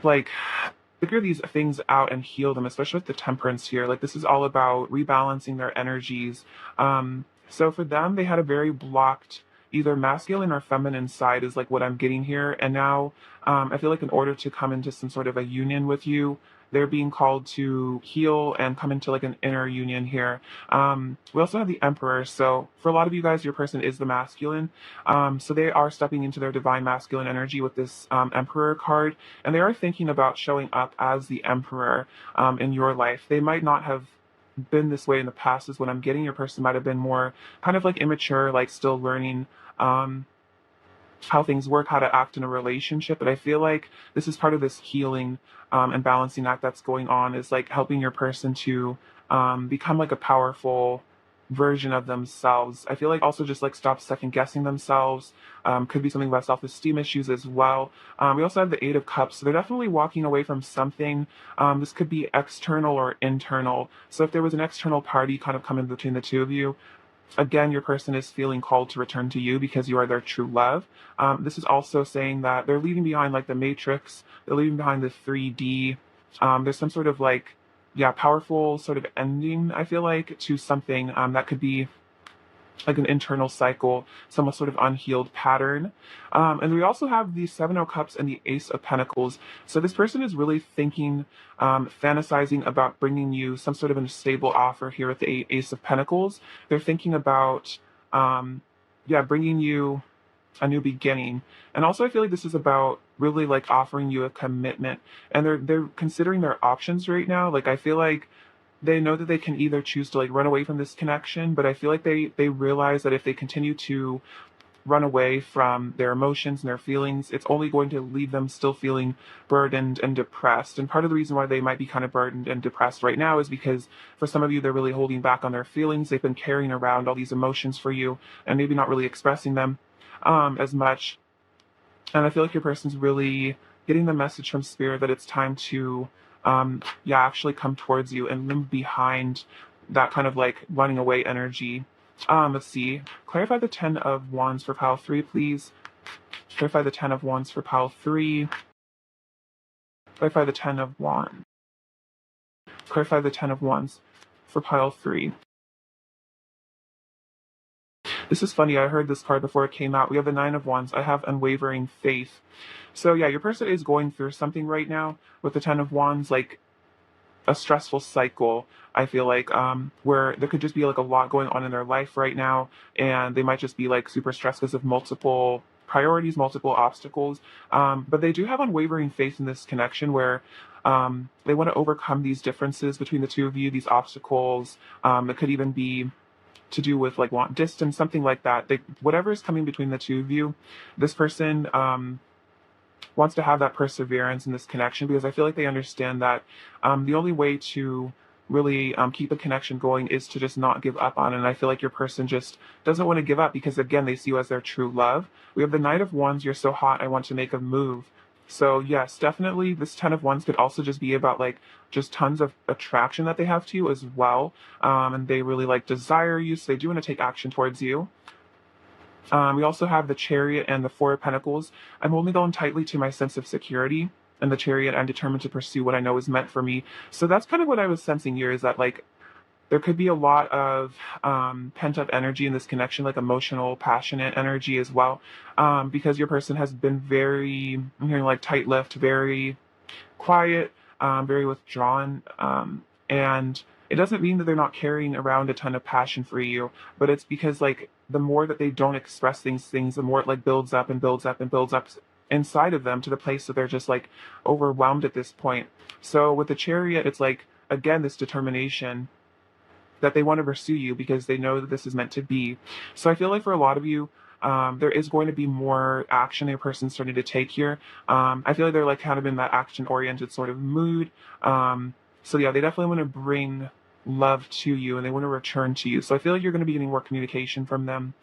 like figure these things out and heal them, especially with the temperance here. Like this is all about rebalancing their energies. So for them, they had a very blocked either masculine or feminine side is like what I'm getting here. And now I feel like in order to come into some sort of a union with you, they're being called to heal and come into like an inner union here. We also have the Emperor. So for a lot of you guys, your person is the masculine. So they are stepping into their divine masculine energy with this Emperor card, and they are thinking about showing up as the Emperor in your life. They might not have been this way in the past, is what I'm getting. Your person might have been more kind of like immature, like still learning um, how things work, how to act in a relationship. But I feel like this is part of this healing and balancing act that's going on, is like helping your person to become like a powerful version of themselves. I feel like also just like stop second guessing themselves. Could be something about self-esteem issues as well. We also have the Eight of Cups. So they're definitely walking away from something. This could be external or internal. So if there was an external party kind of coming between the two of you, again, your person is feeling called to return to you because you are their true love. This is also saying that they're leaving behind like the Matrix, they're leaving behind the 3D. There's some sort of like, yeah, powerful sort of ending, I feel like, to something that could be like an internal cycle, some sort of unhealed pattern. And we also have the Seven of Cups and the Ace of Pentacles. So this person is really thinking, fantasizing about bringing you some sort of a stable offer here with the Ace of Pentacles. They're thinking about, yeah, bringing you a new beginning. And also I feel like this is about really like offering you a commitment. And they're considering their options right now. Like I feel like they know that they can either choose to like run away from this connection, but I feel like they realize that if they continue to run away from their emotions and their feelings, it's only going to leave them still feeling burdened and depressed. And part of the reason why they might be kind of burdened and depressed right now is because for some of you, they're really holding back on their feelings. They've been carrying around all these emotions for you and maybe not really expressing them as much. And I feel like your person's really getting the message from spirit that it's time to, yeah, actually come towards you and leave behind that kind of like running away energy. Let's see. Clarify the Ten of Wands for pile 3, please. Clarify the Ten of Wands for pile 3. Clarify the Ten of Wands. Clarify the Ten of Wands for pile 3. This is funny. I heard this card before it came out. We have the Nine of Wands. I have unwavering faith. So yeah, your person is going through something right now with the Ten of Wands, like a stressful cycle. I feel like where there could just be like a lot going on in their life right now, and they might just be like super stressed because of multiple priorities, multiple obstacles. But they do have unwavering faith in this connection where they want to overcome these differences between the two of you, these obstacles. It could even be to do with like want distance, something like that. They, whatever is coming between the two of you, this person wants to have that perseverance in this connection, because I feel like they understand that the only way to really keep a connection going is to just not give up on it. And I feel like your person just doesn't want to give up because, again, they see you as their true love. We have the Knight of Wands. You're so hot, I want to make a move. So yes, definitely this Ten of Wands could also just be about like just tons of attraction that they have to you as well. And they really like desire you, so they do want to take action towards you. We also have the Chariot and the Four of Pentacles. I'm holding on tightly to my sense of security. And the Chariot, I'm determined to pursue what I know is meant for me. So that's kind of what I was sensing here, is that like there could be a lot of pent up energy in this connection, like emotional, passionate energy as well. Because your person has been very, I'm hearing like tight lipped, very quiet, very withdrawn. And it doesn't mean that they're not carrying around a ton of passion for you, but it's because like the more that they don't express these things, the more it like builds up and builds up and builds up inside of them to the place that they're just like overwhelmed at this point. So with the Chariot, it's like, again, this determination that they want to pursue you because they know that this is meant to be. So I feel like for a lot of you, there is going to be more action a person's starting to take here. I feel like they're like kind of in that action-oriented sort of mood. So yeah, they definitely want to bring love to you and they want to return to you. So I feel like you're going to be getting more communication from them,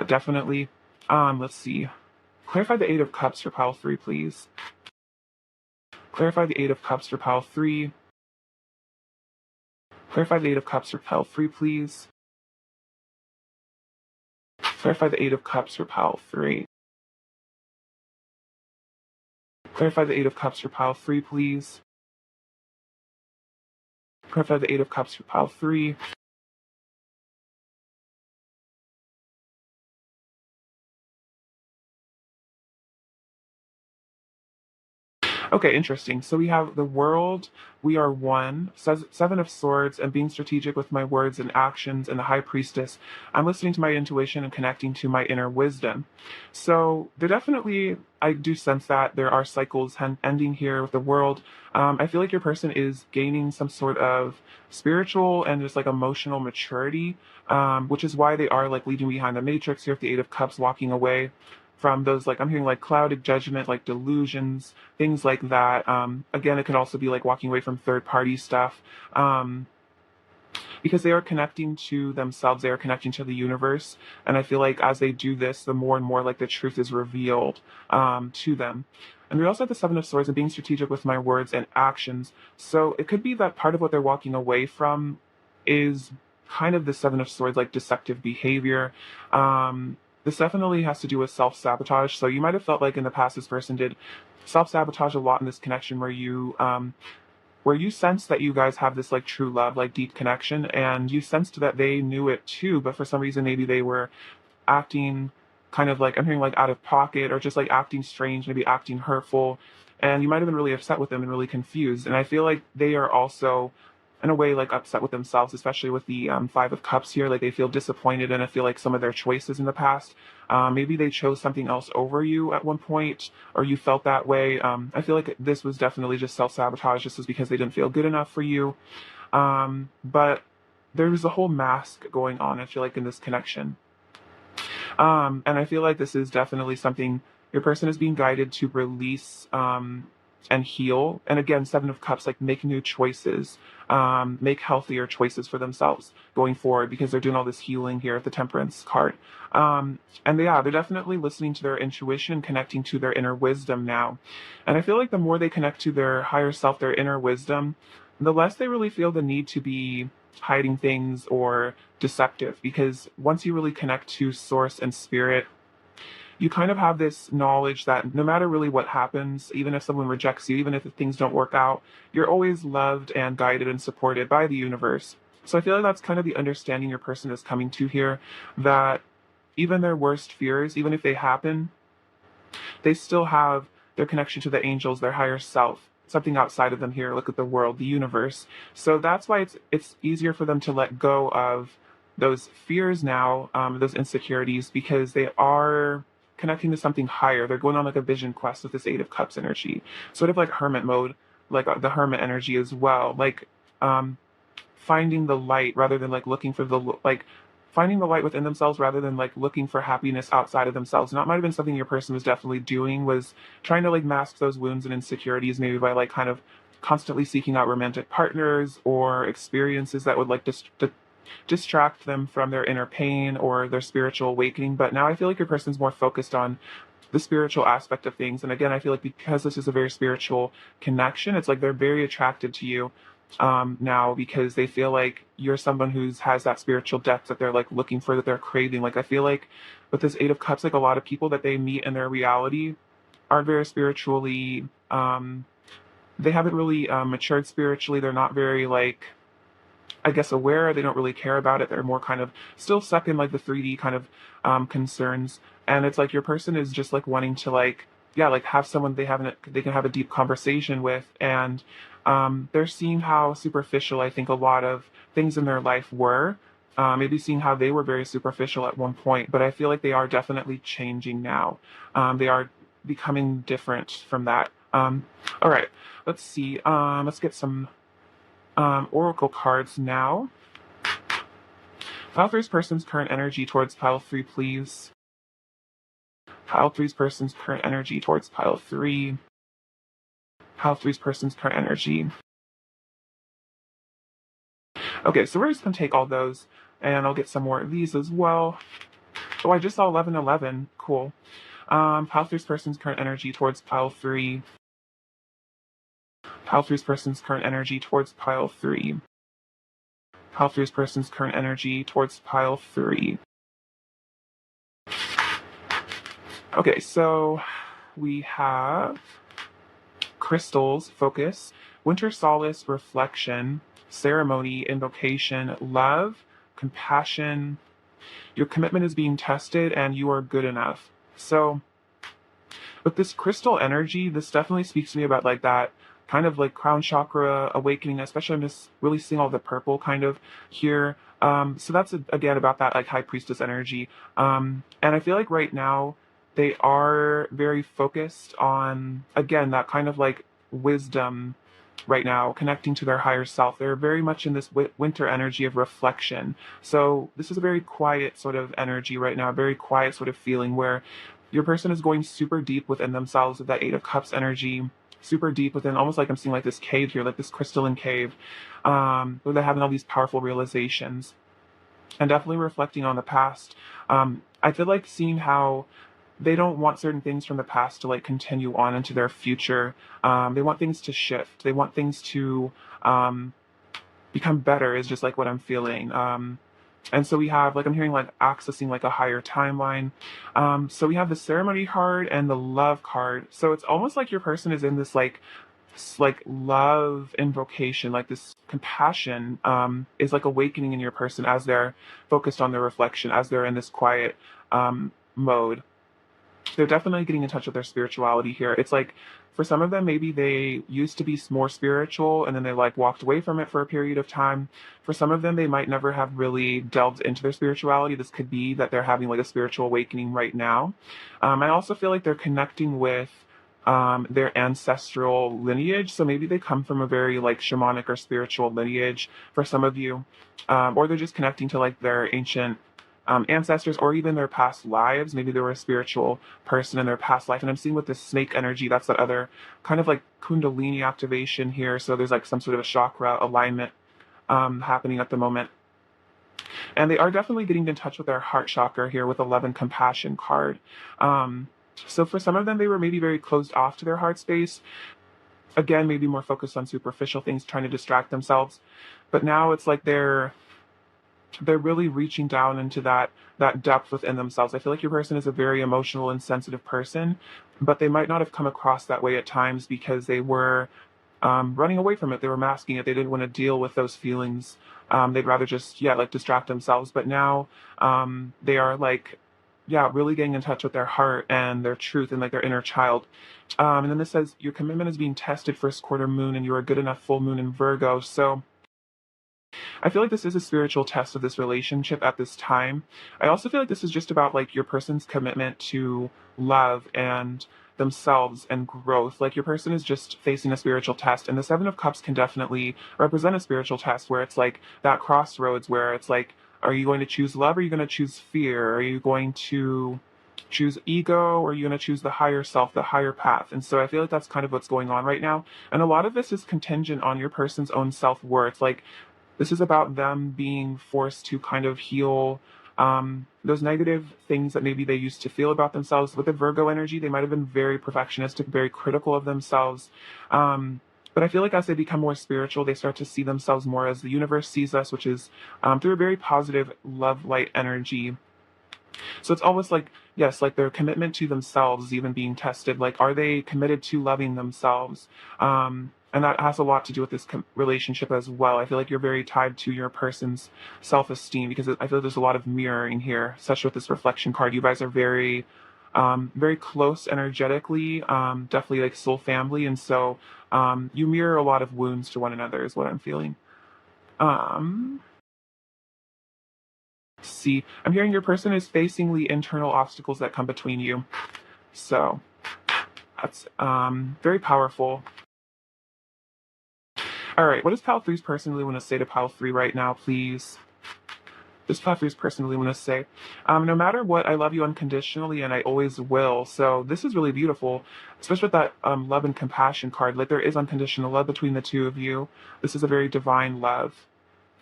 definitely. Let's see. Clarify the Eight of Cups for pile 3, please. Clarify the Eight of Cups for pile 3. Clarify the Eight of Cups for pile 3, please. Clarify the Eight of Cups for pile 3. Clarify the Eight of Cups for pile 3, please. Clarify the Eight of Cups for pile 3. Okay, interesting. So we have the World, we are one, Seven of Swords, and being strategic with my words and actions, and the High Priestess. I'm listening to my intuition and connecting to my inner wisdom. So there definitely, I do sense that there are cycles ending here with the World. I feel like your person is gaining some sort of spiritual and just like emotional maturity, which is why they are like leaving behind the Matrix here with the Eight of Cups, walking away from those, like I'm hearing like clouded judgment, like delusions, things like that. Again, it could also be like walking away from third party stuff, because they are connecting to themselves, they are connecting to the universe. And I feel like as they do this, the more and more like the truth is revealed to them. And we also have the Seven of Swords and being strategic with my words and actions. So it could be that part of what they're walking away from is kind of the Seven of Swords, like deceptive behavior. This definitely has to do with self-sabotage. So you might have felt like in the past this person did self-sabotage a lot in this connection, where you sense that you guys have this like true love, like deep connection, and you sensed that they knew it too, but for some reason maybe they were acting kind of like, I'm hearing like out of pocket, or just like acting strange, maybe acting hurtful, and you might have been really upset with them and really confused. And I feel like they are also in a way like upset with themselves, especially with the Five of Cups here. Like they feel disappointed, and I feel like some of their choices in the past, maybe they chose something else over you at one point, or you felt that way. I feel like this was definitely just self-sabotage. This was because they didn't feel good enough for you. But there was a whole mask going on, I feel like, in this connection. And I feel like this is definitely something your person is being guided to release and heal. And again, Seven of Cups, like make new choices, make healthier choices for themselves going forward, because they're doing all this healing here at the Temperance card. And yeah, they're definitely listening to their intuition, connecting to their inner wisdom now. And I feel like the more they connect to their higher self, their inner wisdom, the less they really feel the need to be hiding things or deceptive. Because once you really connect to source and spirit, you kind of have this knowledge that no matter really what happens, even if someone rejects you, even if things don't work out, you're always loved and guided and supported by the universe. So I feel like that's kind of the understanding your person is coming to here, that even their worst fears, even if they happen, they still have their connection to the angels, their higher self, something outside of them here. Look at the world, the universe. So that's why it's easier for them to let go of those fears now, those insecurities, because they are connecting to something higher. They're going on like a vision quest with this Eight of Cups energy, sort of like hermit mode, like the hermit energy as well, like finding the light rather than like looking for the like finding the light within themselves rather than like looking for happiness outside of themselves. And that might have been something your person was definitely doing, was trying to like mask those wounds and insecurities, maybe by like kind of constantly seeking out romantic partners or experiences that would like distract them from their inner pain or their spiritual awakening. But now I feel like your person's more focused on the spiritual aspect of things. And again, I feel like because this is a very spiritual connection, it's like they're very attracted to you now, because they feel like you're someone who's has that spiritual depth that they're like looking for, that they're craving. Like I feel like with this Eight of Cups, like a lot of people that they meet in their reality aren't very spiritually, they haven't really matured spiritually. They're not very like, I guess, aware. They don't really care about it. They're more kind of still stuck in like the 3D kind of concerns. And it's like your person is just like wanting to like, yeah, like have someone they can have a deep conversation with. And they're seeing how superficial I think a lot of things in their life were. Maybe seeing how they were very superficial at one point, but I feel like they are definitely changing now. They are becoming different from that. All right, let's see. Let's get some oracle cards now. Pile 3's person's current energy towards pile 3, please. Pile 3's person's current energy towards pile 3. Pile 3's person's current energy. Okay, so we're just going to take all those, and I'll get some more of these as well. Oh, I just saw 1111. Cool. Pile 3's person's current energy towards pile 3. Pile 3's person's current energy towards pile 3. Pile 3's person's current energy towards pile 3. Okay, so we have crystals, focus, winter solace, reflection, ceremony, invocation, love, compassion. Your commitment is being tested and you are good enough. So with this crystal energy, this definitely speaks to me about like that kind of like crown chakra awakening, especially I'm just really seeing all the purple kind of here. So that's again about that like high priestess energy. And I feel like right now they are very focused on, again, that kind of like wisdom right now, connecting to their higher self. They're very much in this winter energy of reflection. So this is a very quiet sort of energy right now, a very quiet sort of feeling where your person is going super deep within themselves with that Eight of Cups energy, super deep within, almost like I'm seeing like this cave here, like this crystalline cave, where they're having all these powerful realizations and definitely reflecting on the past. I feel like seeing how they don't want certain things from the past to like continue on into their future. They want things to shift. They want things to become better is just like what I'm feeling. And so we have, like, I'm hearing like accessing like a higher timeline. So we have the ceremony card and the love card. So it's almost like your person is in this like love invocation, like this compassion is like awakening in your person as they're focused on their reflection, as they're in this quiet mode. They're definitely getting in touch with their spirituality here. It's like for some of them, maybe they used to be more spiritual and then they like walked away from it for a period of time. For some of them, they might never have really delved into their spirituality. This could be that they're having like a spiritual awakening right now. I also feel like they're connecting with their ancestral lineage. So maybe they come from a very like shamanic or spiritual lineage for some of you, or they're just connecting to like their ancient ancestors or even their past lives. Maybe they were a spiritual person in their past life. And I'm seeing with this snake energy, that's that other kind of like kundalini activation here. So there's like some sort of a chakra alignment happening at the moment. And they are definitely getting in touch with their heart chakra here with 11 compassion card. So for some of them, they were maybe very closed off to their heart space. Again, maybe more focused on superficial things, trying to distract themselves. But now it's like they're really reaching down into that depth within themselves. I feel like your person is a very emotional and sensitive person, but they might not have come across that way at times because they were running away from it. They were masking it. They didn't want to deal with those feelings. They'd rather just like distract themselves. But now they are like really getting in touch with their heart and their truth and like their inner child. And then this says your commitment is being tested first quarter moon, and you are good enough full moon in Virgo. So I feel like this is a spiritual test of this relationship at this time. I also feel like this is just about like your person's commitment to love and themselves and growth. Like your person is just facing a spiritual test, and the Seven of Cups can definitely represent a spiritual test where it's like that crossroads where it's like Are you going to choose love, or are you going to choose fear? Are you going to choose ego, or are you going to choose the higher self, the higher path? And so I feel like that's kind of what's going on right now. And a lot of this is contingent on your person's own self-worth. Like, this is about them being forced to kind of heal those negative things that maybe they used to feel about themselves. With the Virgo energy, they might have been very perfectionistic, very critical of themselves. But I feel like as they become more spiritual, they start to see themselves more as the universe sees us, which is through a very positive love light energy. So it's almost like, yes, like their commitment to themselves is even being tested. Like, are they committed to loving themselves? And that has a lot to do with this relationship as well. I feel like you're very tied to your person's self-esteem, because I feel like there's a lot of mirroring here, especially with this reflection card. You guys are very, very close energetically, definitely like soul family. And so you mirror a lot of wounds to one another, is what I'm feeling. Um, See, I'm hearing your person is facing the internal obstacles that come between you. So that's very powerful. All right, what does pile three's person really want to say to pile three right now, please? This pile three's person really want to say, no matter what, I love you unconditionally, and I always will. So this is really beautiful, especially with that love and compassion card. Like, there is unconditional love between the two of you. This is a very divine love.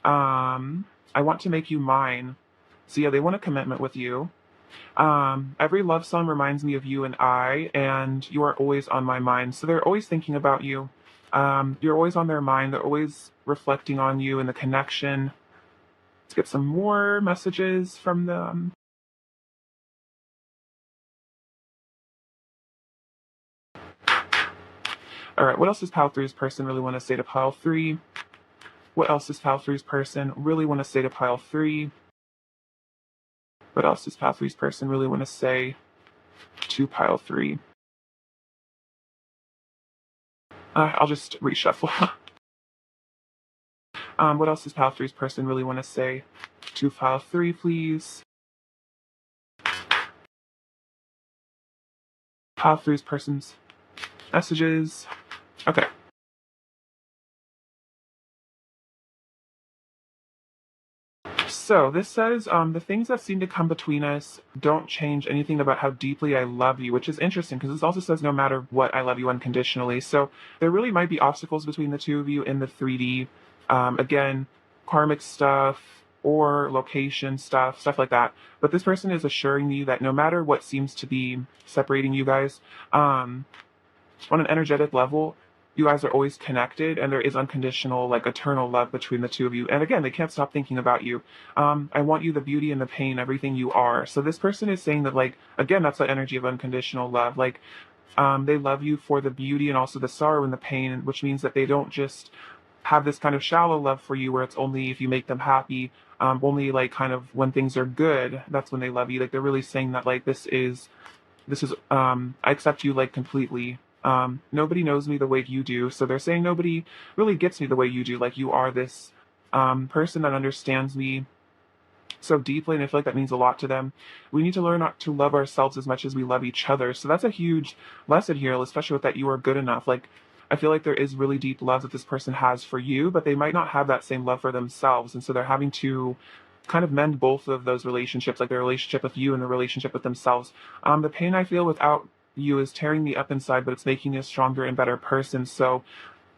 I want to make you mine. So yeah, they want a commitment with you. Every love song reminds me of you and I, and you are always on my mind. So they're always thinking about you. You're always on their mind. They're always reflecting on you and the connection. Let's get some more messages from them. All right, what else does Pile Three's person really want to say to Pile Three? What else does Pile Three's person really want to say to Pile Three? What else does Pile Three's person really want to say to Pile Three? I'll just reshuffle. What else does Pile Three's person really want to say to Pile Three, please? Pile Three's person's messages. Okay. So this says, the things that seem to come between us don't change anything about how deeply I love you, which is interesting because this also says no matter what, I love you unconditionally. So there really might be obstacles between the two of you in the 3D. Again, karmic stuff or location stuff, stuff like that. But this person is assuring you that no matter what seems to be separating you guys, on an energetic level, you guys are always connected, and there is unconditional, like, eternal love between the two of you. And again, they can't stop thinking about you. I want you, the beauty and the pain, everything you are. So this person is saying that, like, again, that's the energy of unconditional love. Like, they love you for the beauty and also the sorrow and the pain, which means that they don't just have this kind of shallow love for you where it's only if you make them happy, only like kind of when things are good, that's when they love you. Like, they're really saying that, like, this is I accept you, like, completely. Nobody knows me the way you do, so they're saying nobody really gets me the way you do. Like, you are this person that understands me so deeply, and I feel like that means a lot to them. We need to learn not to love ourselves as much as we love each other. So that's a huge lesson here, especially with that you are good enough. Like, I feel like there is really deep love that this person has for you, but they might not have that same love for themselves. And so they're having to kind of mend both of those relationships, like their relationship with you and the relationship with themselves. The pain I feel without you is tearing me up inside, but it's making me a stronger and better person. So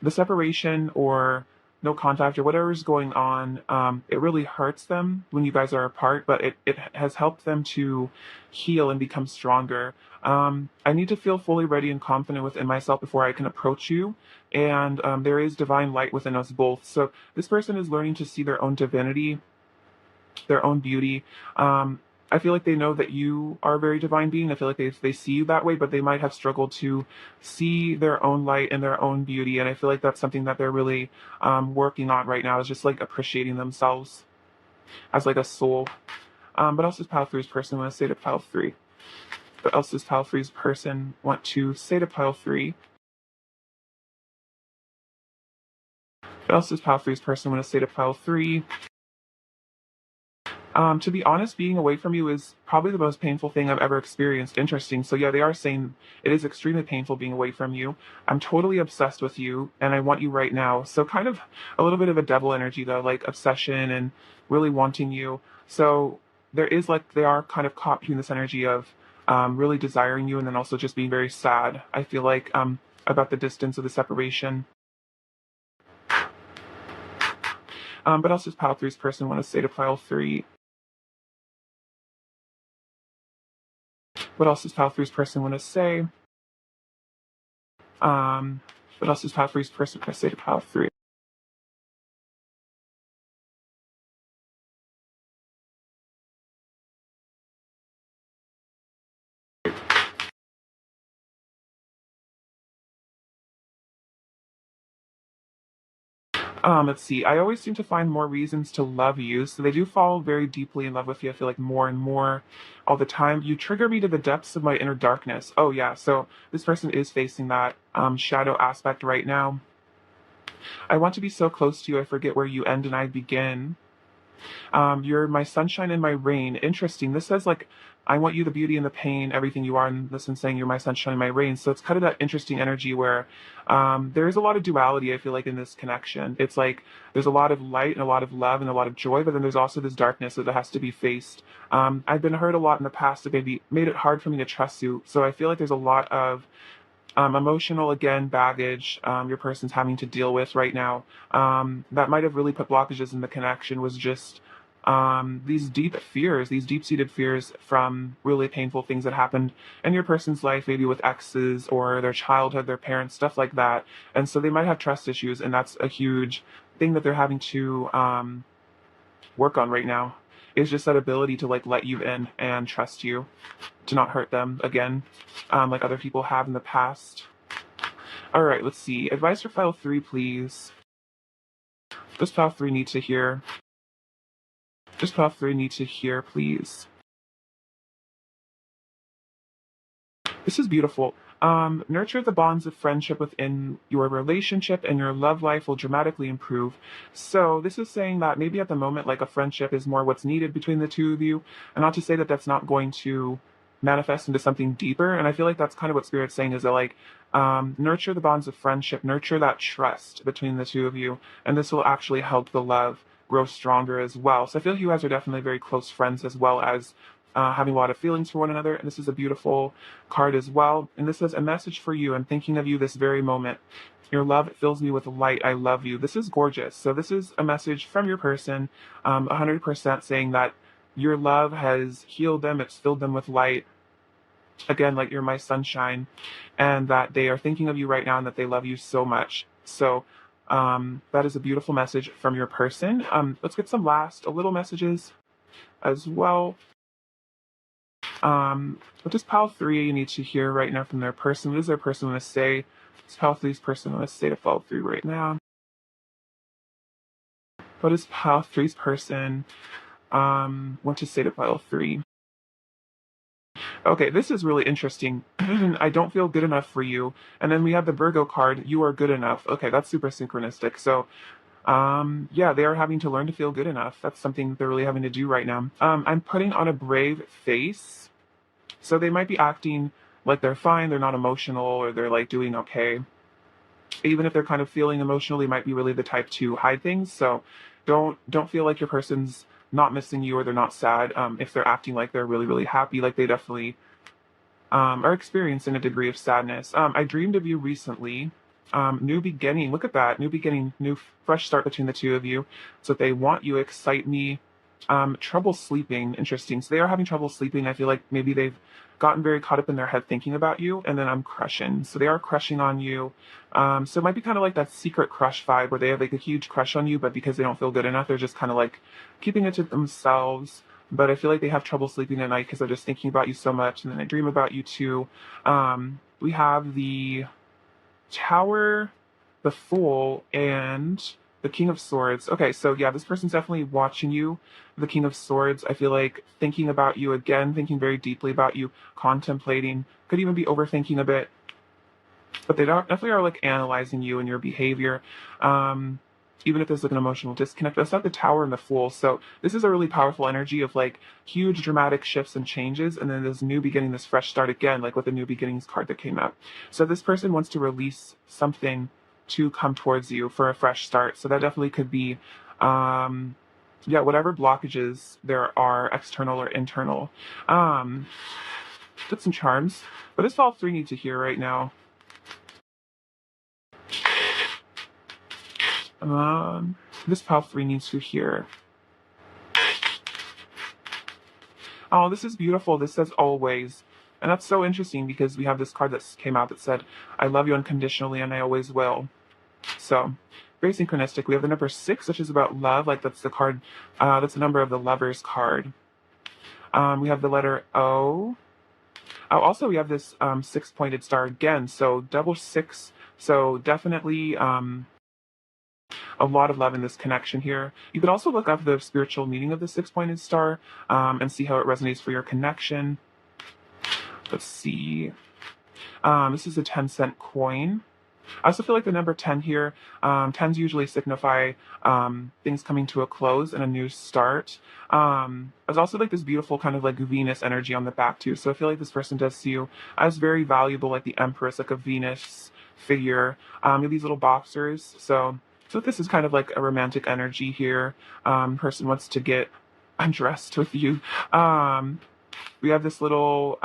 the separation or no contact or whatever is going on, it really hurts them when you guys are apart, but it has helped them to heal and become stronger. I need to feel fully ready and confident within myself before I can approach you. And there is divine light within us both. So this person is learning to see their own divinity, their own beauty. I feel like they know that you are a very divine being. I feel like they see you that way, but they might have struggled to see their own light and their own beauty. And I feel like that's something that they're really working on right now, is just like appreciating themselves as like a soul. What else does Pile Three's person want to say to Pile Three? What else does Pile Three's person want to say to Pile Three? What else does Pile Three's person want to say to Pile Three? To be honest, being away from you is probably the most painful thing I've ever experienced. Interesting. So yeah, they are saying it is extremely painful being away from you. I'm totally obsessed with you and I want you right now. So kind of a little bit of a devil energy though, like obsession and really wanting you. So there is like they are kind of caught between this energy of really desiring you and then also just being very sad. I feel like about the distance of the separation. But else does pile three's person want to say to pile three? What else does pile three's person want to say? Um, what else does pile three's person want to say to pile three? Let's see. I always seem to find more reasons to love you. So they do fall very deeply in love with you. I feel like more and more all the time. You trigger me to the depths of my inner darkness. Oh yeah. So this person is facing that shadow aspect right now. I want to be so close to you. I forget where you end and I begin. You're my sunshine and my rain. Interesting. This says like, I want you the beauty and the pain, everything you are, and this is saying you're my sunshine and my rain. So it's kind of that interesting energy where there is a lot of duality, I feel like, in this connection. It's like there's a lot of light and a lot of love and a lot of joy, but then there's also this darkness that has to be faced. I've been hurt a lot in the past that maybe made it hard for me to trust you. So I feel like there's a lot of emotional again baggage your person's having to deal with right now that might have really put blockages in the connection was just these deep fears, these deep-seated fears from really painful things that happened in your person's life, maybe with exes or their childhood, their parents, stuff like that. And so they might have trust issues, and that's a huge thing that they're having to work on right now. Is just that ability to like let you in and trust you, to not hurt them again, like other people have in the past. All right, let's see. Advice for file three, please. Does file three need to hear? Does file three need to hear, please? This is beautiful. Nurture the bonds of friendship within your relationship, and your love life will dramatically improve. So, this is saying that maybe at the moment, like a friendship is more what's needed between the two of you, and not to say that that's not going to manifest into something deeper. And I feel like that's kind of what Spirit's saying is that, like, nurture the bonds of friendship, nurture that trust between the two of you, and this will actually help the love grow stronger as well. So, I feel like you guys are definitely very close friends as well as having a lot of feelings for one another. And this is a beautiful card as well. And this says, a message for you. I'm thinking of you this very moment. Your love fills me with light. I love you. This is gorgeous. So this is a message from your person, 100% saying that your love has healed them. It's filled them with light. Again, like you're my sunshine, and that they are thinking of you right now and that they love you so much. So that is a beautiful message from your person. Let's get some last little messages as well. What does pile three you need to hear right now from their person? What does their person want to say? What's pile three's person want to say to pile three right now? What does pile three's person want to say to pile three? Okay, this is really interesting. I don't feel good enough for you. And then we have the Virgo card, you are good enough. Okay, that's super synchronistic. So yeah, they are having to learn to feel good enough. That's something they're really having to do right now. I'm putting on a brave face. So they might be acting like they're fine, they're not emotional, or they're like doing okay. Even if they're kind of feeling emotional, they might be really the type to hide things. So don't feel like your person's not missing you or they're not sad. If they're acting like they're really, really happy, like they definitely are experiencing a degree of sadness. I dreamed of you recently. New beginning. Look at that. New beginning, new fresh start between the two of you. So they want you, excite me. Trouble sleeping. Interesting. So they are having trouble sleeping. I feel like maybe they've gotten very caught up in their head thinking about you, and then I'm crushing. So they are crushing on you. So it might be kind of like that secret crush vibe where they have like a huge crush on you, but because they don't feel good enough, they're just kind of like keeping it to themselves. But I feel like they have trouble sleeping at night because they're just thinking about you so much, and then I dream about you too. We have the Tower, the Fool, and the King of Swords. Okay, so yeah, this person's definitely watching you. The King of Swords, I feel like thinking about you again, thinking very deeply about you, contemplating, could even be overthinking a bit. But they definitely are like analyzing you and your behavior. even if there's like an emotional disconnect. That's not the Tower and the Fool. So this is a really powerful energy of like huge dramatic shifts and changes, and then this new beginning, this fresh start again, like with the new beginnings card that came up. So this person wants to release something to come towards you for a fresh start. So that definitely could be yeah, whatever blockages there are, external or internal. Um Did some charms, but this all three need to hear right now. This pile 3 needs to hear. Oh, this is beautiful. This says always. And that's so interesting because we have this card that came out that said, I love you unconditionally and I always will. So, very synchronistic. We have the number 6, which is about love. Like that's the card, that's the number of the Lovers card. We have the letter O. Oh, also, we have this 6-pointed star again. So, double 6. So, definitely a lot of love in this connection here. You could also look up the spiritual meaning of the 6-pointed star and see how it resonates for your connection. Let's see. This is a 10-cent coin. I also feel like the number 10 here, 10s usually signify things coming to a close and a new start. There's also like this beautiful kind of like Venus energy on the back too. So I feel like this person does see you as very valuable, like the Empress, like a Venus figure. You have these little boxers. So this is kind of like a romantic energy here. Person wants to get undressed with you. We have this little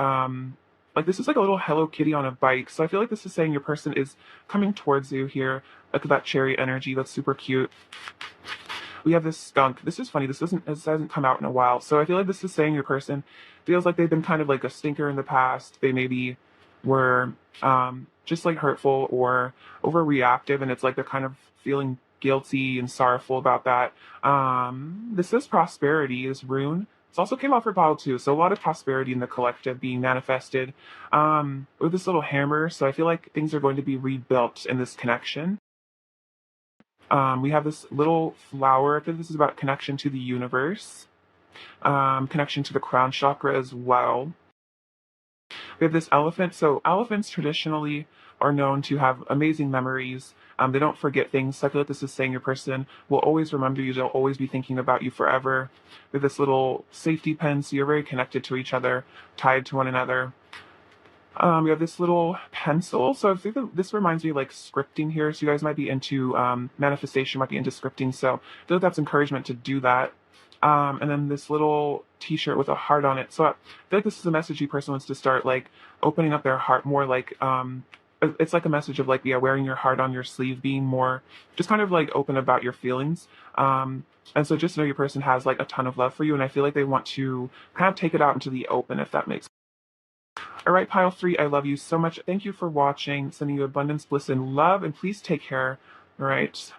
like this is like a little Hello Kitty on a bike. So I feel like this is saying your person is coming towards you here. Like that cherry energy. That's super cute. We have this skunk. This is funny. This hasn't come out in a while. So I feel like this is saying your person feels like they've been kind of like a stinker in the past. They maybe were just like hurtful or overreactive, and it's like they're kind of feeling guilty and sorrowful about that. This is prosperity, is rune. This also came out for pile 2, so a lot of prosperity in the collective being manifested with this little hammer. So I feel like things are going to be rebuilt in this connection. We have this little flower. I think this is about connection to the universe, connection to the crown chakra as well. We have this elephant. So elephants traditionally are known to have amazing memories. They don't forget things. So I feel like this is saying your person will always remember you. They'll always be thinking about you forever. We have this little safety pin. So you're very connected to each other, tied to one another. We have this little pencil. So I think that this reminds me of like scripting here. So you guys might be into manifestation, might be into scripting. So I feel like that's encouragement to do that. And then this little t-shirt with a heart on it. So I feel like this is a message you person wants to start like opening up their heart more, like it's like a message of like, yeah, wearing your heart on your sleeve, being more just kind of like open about your feelings. And so just know your person has like a ton of love for you, and I feel like they want to kind of take it out into the open, if that makes sense. All right, pile 3, I love you so much. Thank you for watching. Sending you abundance, bliss, and love, and please take care. All right.